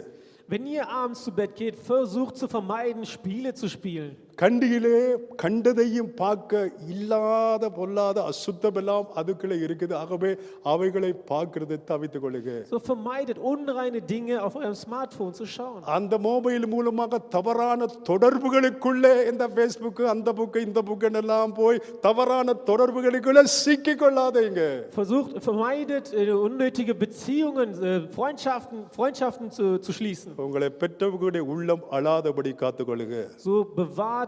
Speaker 2: Wenn ihr abends zu Bett geht, versucht zu vermeiden, Spiele zu spielen.
Speaker 1: கண்டியிலே கண்டதையும் பார்க்க இல்லாத பொல்லாத அசுத்தமெல்லாம் அதுக்குள்ளே இருக்குது. ஆகவே அவைகளை பார்க்கறதை தவிர்த்துக் கொள்ளுங்க.
Speaker 2: So vermeidet unreine Dinge auf eurem Smartphone zu schauen.
Speaker 1: அந்த மொபைல் மூலமாக தவறான தொடர்புகளுக்குள்ளே இந்த ஃபேஸ்புக், அந்த புக்கு, இந்த புக்குன்னு எல்லாம் போய் தவறான தொடர்புகளுக்குள்ளே சிக்கிக் கொள்ளாதீங்க.
Speaker 2: Vermeidet unnötige Beziehungen, Freundschaften zu schließen.
Speaker 1: உங்களை பெற்றவர்களுடைய உள்ளம் அழாதபடி காத்துக்கொள்ளுங்க.
Speaker 2: So bewahrt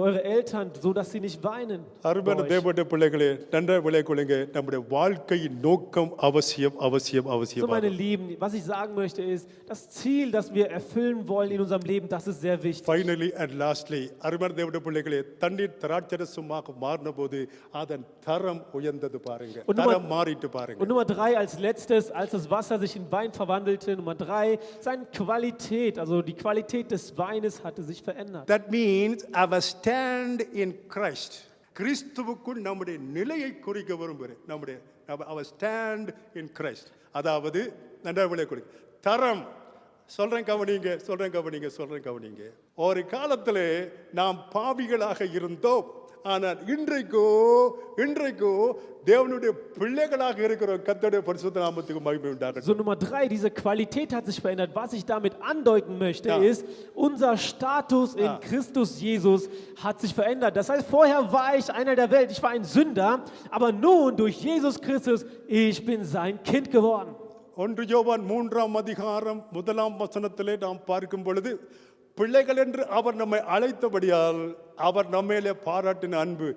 Speaker 2: eure Eltern, so dass sie nicht weinen.
Speaker 1: அருமையான தேவனுடைய பிள்ளைகளே, நன்றாக விளையாடுங்க. நம்முடைய வாழ்க்கையின் நோக்கம் அவசியம்.
Speaker 2: So meine Lieben, was ich sagen möchte ist, das Ziel, das wir erfüllen wollen in unserem Leben, das ist sehr wichtig.
Speaker 1: Finally and lastly, அருமையான தேவனுடைய பிள்ளைகளே, தண்ணீர் திராட்சரசமாக மாறின போது அதன் தரம் உயர்ந்தது பாருங்க. தரம் மாறிட்டு பாருங்க.
Speaker 2: Und Nummer 3 als letztes, als das Wasser sich in Wein verwandelte, Nummer 3, seine Qualität, also die Qualität des Weines hatte sich verändert.
Speaker 1: That means our stand in Christ. கிறிஸ்துவுக்குள் நம்முடைய நிலையை குறிக்க விரும்புகிறேன். our stand in Christ. அதாவது நன்றாக விளையாடு தரம். சொல்றேன் கவனிங்க. ஒரு காலத்திலே நாம் பாவிகளாக இருந்தோம். ஆனால் இன்றைக்கோ தேவனுடைய பிள்ளைகளாக இருக்கிற கர்த்தருடைய பரிசுத்த நாமத்துக்கு மகிமை உண்டாகட்டும்.
Speaker 2: So Nummer 3, diese Qualität hat sich verändert. Was ich damit andeuten möchte, ist, unser Status in Christus Jesus hat sich verändert. Das heißt, vorher war ich einer der Welt, ich war ein Sünder, aber nun durch Jesus Christus, ich bin sein Kind geworden.
Speaker 1: 1 யோவான் 3ஆம் அதிகாரம் 1ஆம் வசனத்திலே நாம் பார்க்கும் பொழுது, பிள்ளைகள் என்று அவர் நம்மை அழைத்தபடியால் அவர் நம்மேலே பாராட்டின அன்பு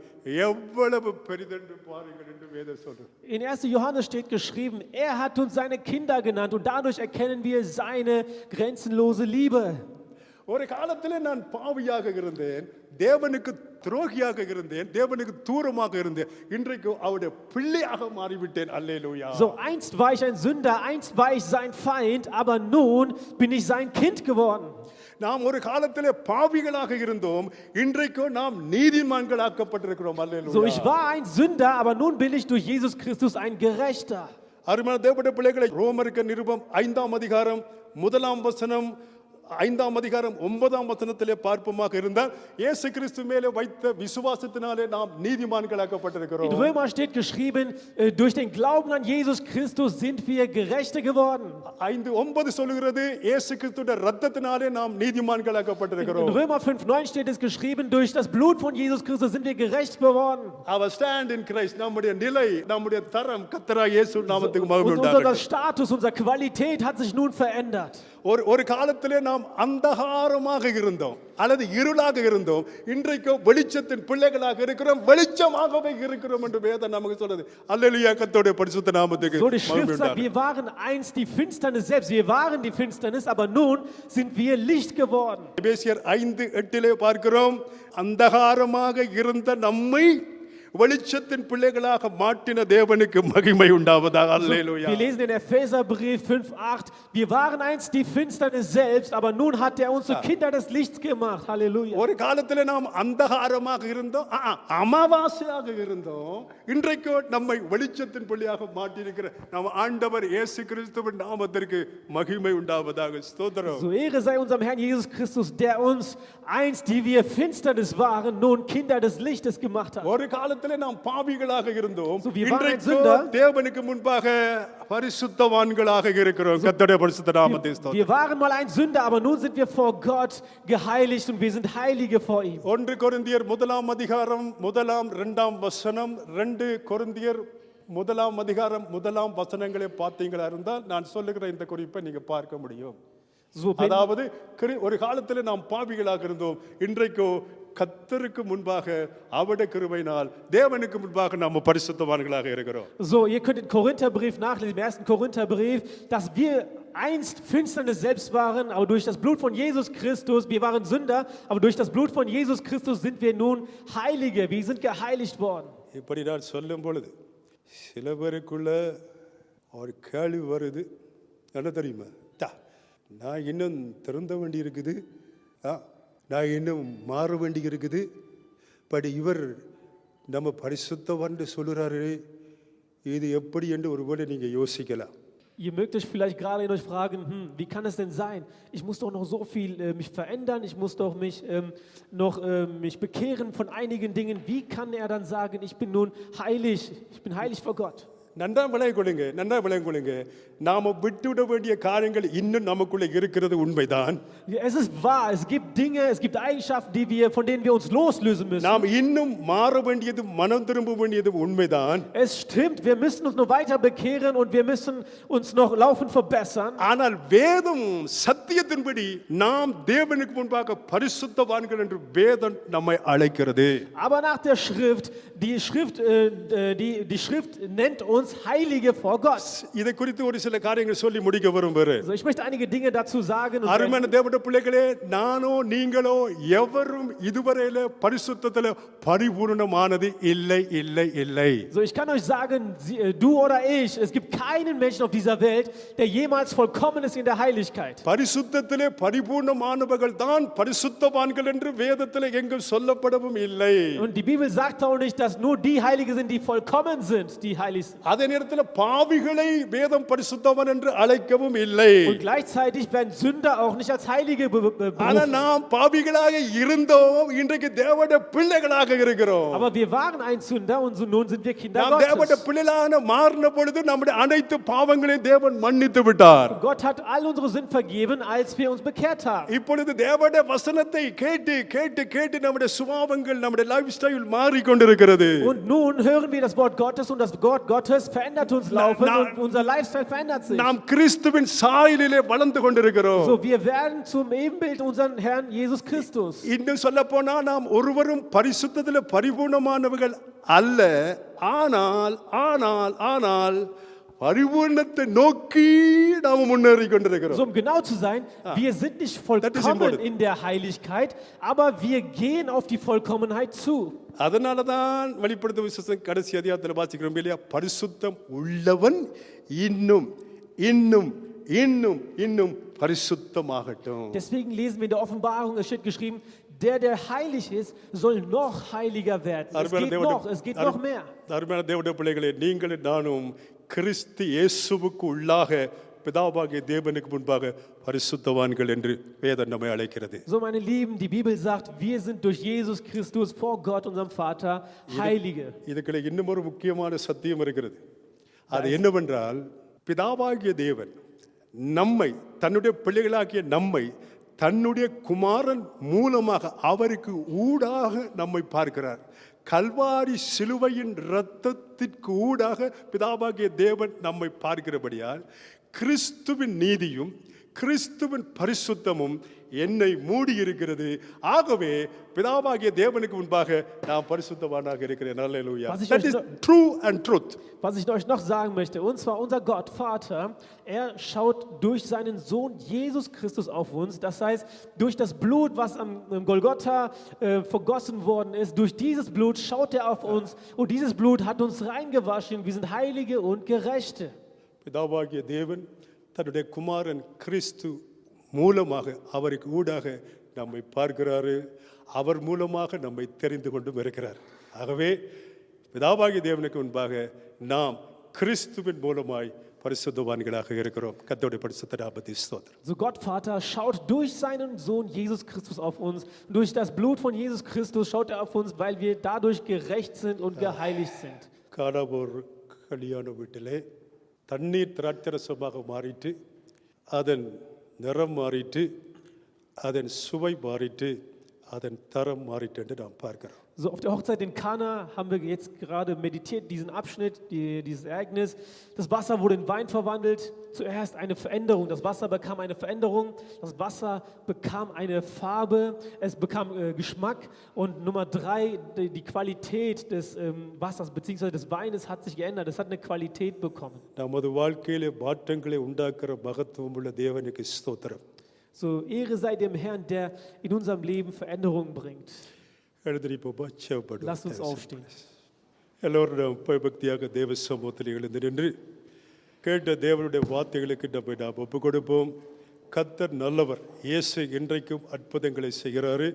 Speaker 1: எவ்வளவு பெரிதென்று பாருங்கள் என்று வேதம் சொல்றது.
Speaker 2: In 1. Johannes steht geschrieben, er hat uns seine Kinder genannt und dadurch erkennen wir seine grenzenlose Liebe.
Speaker 1: ஒரு காலத்திலே நான் பாவியாக இருந்தேன், தேவனுக்கு துரோகியாக இருந்தேன், தேவனுக்கு தூரமாக இருந்தேன். இன்றைக்கு அவருடைய பிள்ளையாக மாறிவிட்டேன். அல்லேலூயா.
Speaker 2: So einst war ich ein Sünder, einst war ich sein Feind, aber nun bin ich sein Kind geworden.
Speaker 1: நாம் ஒரு காலத்திலே பாவிகளாக இருந்தோம், இன்றைக்கு நாம் நீதிமான்களாக்கப்பட்டிருக்கிறோம். அல்லேலூயா.
Speaker 2: So ich war ein Sünder, aber nun bin ich durch Jesus Christus ein Gerechter.
Speaker 1: அருமையான தேவனுடைய பிள்ளைகளை, ரோமருக்கு நிருபம் 5ஆம் அதிகாரம் 1ஆம் வசனம், 5ஆம் அதிகாரம் 9ஆம் வசனத்திலே பார்ப்போமாக இருந்தால், இயேசு கிறிஸ்து மேலே வைத்த விசுவாசத்தினாலே நாம் நீதிமான்களாக்கப்பட்டிருக்கிறோம்.
Speaker 2: In Römer steht geschrieben, durch den Glauben an Jesus Christus sind wir Gerechte geworden.
Speaker 1: 5:9 சொல்லுகிறது, இயேசு கிறிஸ்துவின் இரத்தத்தினாலே நாம்
Speaker 2: In
Speaker 1: நீதிமான்களாக்கப்பட்டிருக்கிறோம்.
Speaker 2: Römer 5,9 steht es geschrieben, durch das Blut von Jesus Christus sind wir gerecht geworden.
Speaker 1: Our stand in Christ, நம்முடைய நிலை, நம்முடைய தரம் கர்த்தராகிய இயேசு நாமத்துக்கு மகிமை
Speaker 2: Und unser
Speaker 1: உண்டாகட்டும்.
Speaker 2: Status, unsere Qualität hat sich nun verändert.
Speaker 1: ஒரு காலத்திலே நாம் அந்தகாரமாக இருந்தோம் அல்லது இருளாக இருந்தோம், இன்றைக்கு வெளிச்சத்தின் பிள்ளைகளாக இருக்கிறோம், வெளிச்சமாகவே இருக்கிறோம் என்று வேதம் நமக்கு சொல்லுது. அல்லேலூயா. கர்த்தருடைய பரிசுத்த நாமத்துக்கு
Speaker 2: So die
Speaker 1: மகிமை
Speaker 2: Schrift sagt,
Speaker 1: உண்டாகட்டும்.
Speaker 2: wir waren einst die Finsternis selbst, wir waren die Finsternis, aber nun sind wir Licht geworden.
Speaker 1: எபேசியர் 5:8 பார்க்கிறோம், அந்தகாரமாக இருந்த நம்மை வெளிச்சத்தின் பிள்ளைகளாக மாற்றின தேவனுக்கு மகிமை உண்டாவதாக. அல்லேலூயா.
Speaker 2: Wir lesen in Epheserbrief 5,8, wir waren einst die Finsternis selbst, aber nun hat er uns zu Kinder des Lichts gemacht. Halleluja.
Speaker 1: ஒரு காலத்தில் நாம் அந்தகாரமாக இருந்தோம், அமாவாசையாக இருந்தோம், இன்றைக்கு நம்மை வெளிச்சத்தின் பிள்ளையாக மாற்றியிருக்கிற நம்ம ஆண்டவர் இயேசு கிறிஸ்துவின் நாமத்திற்கு மகிமை உண்டாவதாக. ஸ்தோத்திரம்.
Speaker 2: So Ehre sei unserem Herrn Jesus Christus, der uns einst, die wir Finsternis waren, nun Kinder des Lichtes gemacht hat.
Speaker 1: ஒரு காலத்தில் நாம் பாவிகளாக இருந்தோம்,
Speaker 2: So, wir waren ein
Speaker 1: இன்றைக்கு
Speaker 2: Sünder.
Speaker 1: தேவனுக்கு முன்பாக பரிசுத்தவான்களாக இருக்கிறோம். கர்த்தருடைய பரிசுத்த நாமத்தை ஸ்தோத்திரம்.
Speaker 2: Wir waren mal ein Sünder, aber nun sind wir vor Gott geheiligt und wir sind Heilige vor ihm.
Speaker 1: 1 கொரிந்தியர் 1ஆம் அதிகாரம் 1ஆம் 2ஆம் வசனம், 2 கொரிந்தியர் 1ஆம் அதிகாரம் 1ஆம் வசனங்களை பார்த்தீங்களா இருந்தால் நான் சொல்லுகிற இந்த குறிப்பை நீங்க பார்க்க முடியும்.
Speaker 2: So bin,
Speaker 1: அதாவது ஒரு காலத்தில் நாம் பாவிகளாக இருந்தோம், இன்றைக்கோ கர்த்தருக்கு முன்பாக அவருடைய கிருபையினால் தேவனுக்கு முன்பாக நாம் பரிசுத்தவான்களாக இருக்கிறோம்.
Speaker 2: so, ihr könnt den Korintherbrief nachlesen, im 1. Korintherbrief, dass wir einst Finsternis selbst waren, aber durch das Blut von Jesus Christus, wir waren Sünder, aber durch das Blut von Jesus Christus sind wir nun Heilige, wir sind geheiligt worden.
Speaker 1: இப்படி நான் சொல்லும் பொழுது சில பேருக்குள்ள ஒரு கேள்வி வருது, என்ன தெரியுமா? நான் இன்னும் திருந்த வேண்டி இருக்குது, நான் இன்னும் மாற வேண்டி இருக்குது, பட் இவர் நம்ம பரிசுத்தவான் சொல்லுறாரு, இது எப்படி என்று ஒருவேளை நீங்க யோசிக்கலாம்.
Speaker 2: Ihr mögt euch vielleicht gerade in euch fragen, wie kann es denn sein? Ich muss doch noch so viel mich verändern, ich muss doch mich bekehren von einigen Dingen. Wie kann er dann sagen, ich bin nun heilig, ich bin heilig vor Gott?
Speaker 1: நன்றா விளங்குங்க, நாம விட்டுவிட வேண்டிய காரியங்கள் இன்னும் நமக்குள்ள இருக்கிறது உண்மைதான்.
Speaker 2: Es ist wahr, es gibt Dinge, es gibt Eigenschaften, von denen wir uns loslösen müssen.
Speaker 1: நாம் இன்னும் மாற வேண்டியது, மனம் திரும்ப வேண்டியது உண்மைதான்.
Speaker 2: Es stimmt, wir müssen uns noch weiter bekehren und wir müssen uns noch laufend verbessern.
Speaker 1: ஆனால் வேதம் சத்தியத்தின்படி நாம் தேவனுக்கு முன்பாக பரிசுத்தவான்கள் என்று வேதம் நம்மை அழைக்கிறது.
Speaker 2: Aber nach der Schrift, die Schrift nennt uns Heilige vor Gott.
Speaker 1: இதை குறித்து ஒரு சில காரியங்கள் சொல்லி முடிக்க விரும்புகிறேன்.
Speaker 2: Also ich möchte einige Dinge dazu sagen.
Speaker 1: அருமையான தேவனுடைய பிள்ளைகளே, நானோ நீங்களோ எவரும் இதுவரையில பரிசுத்தத்திலே பரிபூர்ணமானது இல்லை.
Speaker 2: So, ich kann euch sagen, du oder ich, es gibt keinen Menschen auf dieser Welt, der jemals vollkommen ist in der Heiligkeit.
Speaker 1: பரிசுத்தத்திலே பரிபூர்ணமானவர்கள் தான் பரிசுத்தவான்கள் என்று வேதத்திலே எங்கும் சொல்லப்படவும் இல்லை.
Speaker 2: Und die Bibel sagt auch nicht, dass nur die Heilige sind, die vollkommen sind, die heilig sind.
Speaker 1: அதே நேரத்தில் பாவிகளை வேதம் பரிசுத்தவான் என்று அழைக்கவும் இல்லை.
Speaker 2: Und gleichzeitig werden Sünder auch nicht als Heilige
Speaker 1: ஆனா
Speaker 2: berufen.
Speaker 1: நாம் பாவிகளாக இருந்தோம், இன்றைக்கு தேவனுடைய பிள்ளைகளாக இருக்கிறோம்.
Speaker 2: Aber wir waren ein Sünder und so nun sind wir Kinder
Speaker 1: நாம் தேவனுடைய
Speaker 2: Gottes.
Speaker 1: பிள்ளைகளாக மாறின பொழுது நம்முடைய அனைத்து பாவங்களையும் தேவன் மன்னித்து விட்டார்.
Speaker 2: Gott hat all unsere Sünden vergeben, als wir uns bekehrt haben.
Speaker 1: இப்பொழுது தேவனுடைய வசனத்தை கேட்டு கேட்டு கேட்டு நம்முடைய சுபாவங்கள், நம்முடைய லைஃப் ஸ்டைல் மாறிக்கொண்டிருக்கிறது.
Speaker 2: Und nun hören wir das Wort Gottes und das Wort Gottes verändert uns laufend und unser Lifestyle verändert sich.
Speaker 1: நாம் கிறிஸ்துவின் சாயலிலே வளர்ந்து கொண்டிருக்கிறோம்.
Speaker 2: So, wir werden zum Ebenbild unseren Herrn Jesus Christus.
Speaker 1: இன்னும் சொல்ல போனா நாம் ஒருவரும் பரிசுத்தத்திலே பரிபூர்ணமானவர்கள் அல்ல, ஆனால் பரிபூர்ணத்தை நோக்கி நாம் முன்னேறி கொண்டிருக்கிறோம்.
Speaker 2: So, um genau zu sein, wir sind nicht vollkommen
Speaker 1: important.
Speaker 2: in der Heiligkeit, aber wir gehen auf die Vollkommenheit zu.
Speaker 1: அதனால தான் வெளிப்படுத்தும் விசேஷம் கடைசி அதிகாரத்தில் வாசிக்கிறோம் இல்லையா, பரிசுத்தம் உள்ளவன் இன்னும் இன்னும் இன்னும் இன்னும் பரிசுத்தமாகட்டும்.
Speaker 2: Deswegen lesen wir in der Offenbarung, es steht geschrieben, der heilig ist, soll noch heiliger werden. Es geht noch mehr.
Speaker 1: அருமையான தேவனுடைய பிள்ளைகளே, நீங்களும் நானும் கிறிஸ்து இயேசுவுக்கு உள்ளாக பிதாவாகிய தேவனுக்கு முன்பாக பரிசுத்தவான்கள் என்று வேதம் நம்மை அழைக்கிறது.
Speaker 2: So, meine Lieben, die Bibel sagt, wir sind durch Jesus Christus vor Gott, unserem Vater, Heilige.
Speaker 1: இதுக்குள்ள இன்னும் ஒரு முக்கியமான சத்தியம் இருக்கிறது. அது என்னவென்றால், பிதாவாகிய தேவன் நம்மை, தன்னுடைய பிள்ளைகளாகிய நம்மை, தன்னுடைய குமாரன் மூலமாக அவருக்கு ஊடாக நம்மை பார்க்கிறார். கல்வாரி சிலுவையின் இரத்தத்திற்கு ஊடாக பிதாவாகிய தேவன் நம்மை பார்க்கிறபடியால் கிறிஸ்துவின் நீதியும் கிறிஸ்துவின் பரிசுத்தமும் என்னை மூடி இருக்கிறது. ஆகவே பிதாவாகிய தேவனுக்கு முன்பாக நான் பரிசுத்தவானாக இருக்கிறேன். அல்லேலூயா. That is true and truth.
Speaker 2: Was ich euch noch sagen möchte, und zwar unser Gott, Vater, er schaut durch seinen Sohn Jesus Christus auf uns. Das heißt, durch das Blut, was am Golgotha vergossen worden ist, durch dieses Blut schaut er auf uns und dieses Blut hat uns reingewaschen. Wir sind Heilige und Gerechte.
Speaker 1: பிதாவாகிய தேவன் தன்னுடைய குமாரன் கிறிஸ்து மூலமாக அவருக்கு ஊடாக நம்மை பார்க்கிறாரு. அவர் மூலமாக நம்மை தெரிந்து கொண்டும் இருக்கிறார். ஆகவே பிதாவாகிய தேவனுக்கு முன்பாக நாம் கிறிஸ்துவின் மூலமாய் பரிசுத்தவான்களாக இருக்கிறோம். கர்த்தருடைய பரிசுத்த நாமத்துக்கு ஸ்தோத்திரம்.
Speaker 2: So Gott Vater schaut durch seinen Sohn Jesus Christus auf uns. Durch das Blut von Jesus Christus schaut er auf uns, weil wir dadurch gerecht sind und geheiligt sind.
Speaker 1: கானாபோர் கல்யாண வீட்டிலே தண்ணீர் திராட்சரசமாக மாறிட்டு, அதன் நிறம் மாறிட்டு, அதன் சுவை மாறிட்டு, அதன் தரம் மாறிட்டு என்று நாம் பார்க்கிறோம்.
Speaker 2: So, auf der Hochzeit in Kana haben wir jetzt gerade meditiert, diesen Abschnitt, dieses Ereignis. Das Wasser wurde in Wein verwandelt. Zuerst eine Veränderung. Das Wasser bekam eine Veränderung. Das Wasser bekam eine Farbe. Es bekam Geschmack. Und Nummer 3, die Qualität des Wassers bzw. des Weines hat sich geändert. Es hat eine Qualität bekommen.
Speaker 1: நமது வாழ்க்கையிலே மாற்றங்களை உண்டாக்குற மகத்துவம் உள்ள தேவனுக்கு ஸ்தோத்திரம்.
Speaker 2: So, Ehre sei dem Herrn, der in unserem Leben Veränderungen bringt. Lass uns aufstehen.
Speaker 1: எல்லோரும் நாம் பயபக்தியாக தேவ சமூகத்தில் எழுந்து நின்று கேட்ட தேவனுடைய வார்த்தைகளுக்கு நம்மை நாம் ஒப்புக் கொடுப்போம். கர்த்தர் நல்லவர். இயேசு இன்றைக்கும் அற்புதங்களை செய்கிறாரு.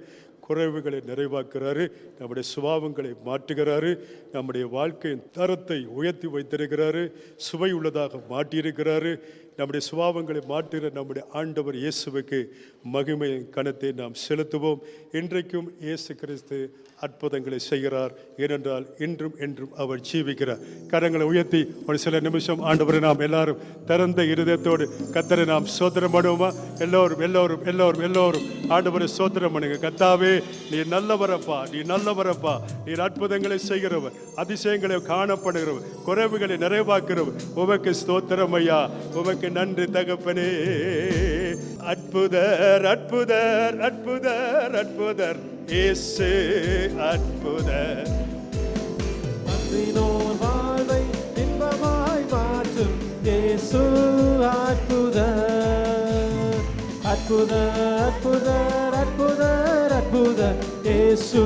Speaker 1: குறைவுகளை நிறைவாக்குறாரு. நம்முடைய சுபாவங்களை மாற்றுகிறாரு. நம்முடைய வாழ்க்கையின் தரத்தை உயர்த்தி வைத்திருக்கிறாரு. சுவை உள்ளதாக மாற்றியிருக்கிறாரு. நம்முடைய சுபாவங்களை மாற்றுகிற நம்முடைய ஆண்டவர் இயேசுவுக்கு மகிமை கனத்தை நாம் செலுத்துவோம். இன்றைக்கும் இயேசு கிறிஸ்து அற்புதங்களை செய்கிறார். ஏனென்றால் இன்றும் என்றும் அவர் ஜீவிக்கிறார். கரங்களை உயர்த்தி ஒரு சில நிமிஷம் ஆண்டவரை நாம் எல்லாரும் திறந்த இருதயத்தோடு கர்த்தரை நாம் சோத்திரம் பண்ணுவோமா? எல்லோரும் எல்லோரும் எல்லோரும் எல்லோரும் ஆண்டவரை சோத்திரம் பண்ணுங்க. கர்த்தாவே, நீ நல்லவரப்பா, நீ நல்லவரப்பா, நீ அற்புதங்களை செய்கிறவர், அதிசயங்களை காணப்படுகிறவர், குறைவுகளை நிறைவாக்குறவர். உமக்கு ஸ்தோத்திரம் ஐயா, உமக்கு நன்றி தகப்பனே. அற்புதர் அற்புதர் அற்புதர் அற்புதர் இயேசு அற்புதர்.
Speaker 2: அன்பினோர் வாழ்வை இன்பமாய் மாற்றும் இயேசு அற்புதர். அற்புதர் அற்புதர் அற்புதர் அற்புதர் இயேசு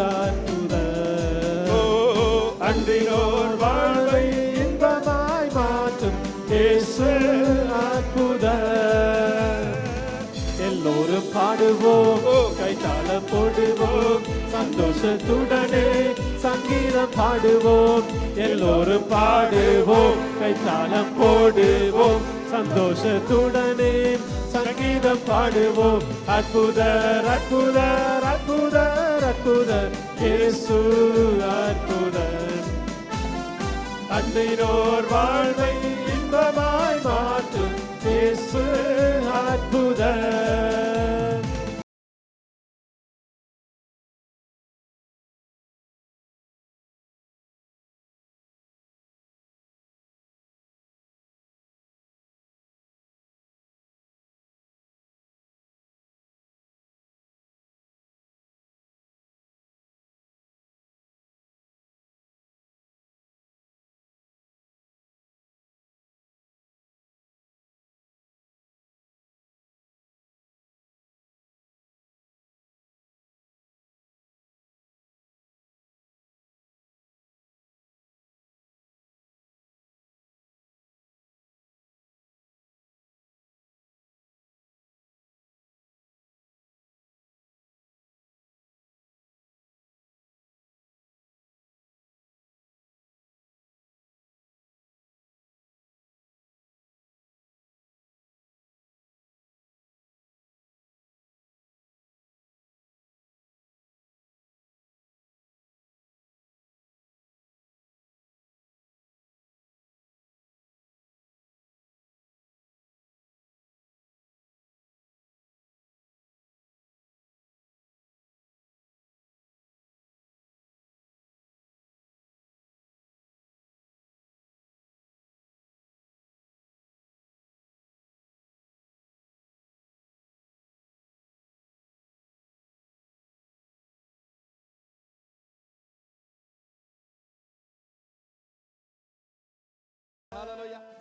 Speaker 2: அற்புதர். அன்பினோர் வாழ்வை இன்பமாய் மாற்றும் இயேசு அற்புதர். எல்லோரும் பாடுவோம், கைத்தாளம் போடுவோம், சந்தோஷத்துடனே சங்கீதம் பாடுவோம். எல்லோரும் பாடுவோம், கைத்தாளம் போடுவோம், சந்தோஷத்துடனே சங்கீதம் பாடுவோம். அற்புதர் அற்புதர் அற்புதர் அற்புதர் இயேசு அற்புதர். அன்பினோர் வாழ்வை இன்பமாய் மாற்றும் இயேசு அற்புதர்.
Speaker 4: ஹalleluya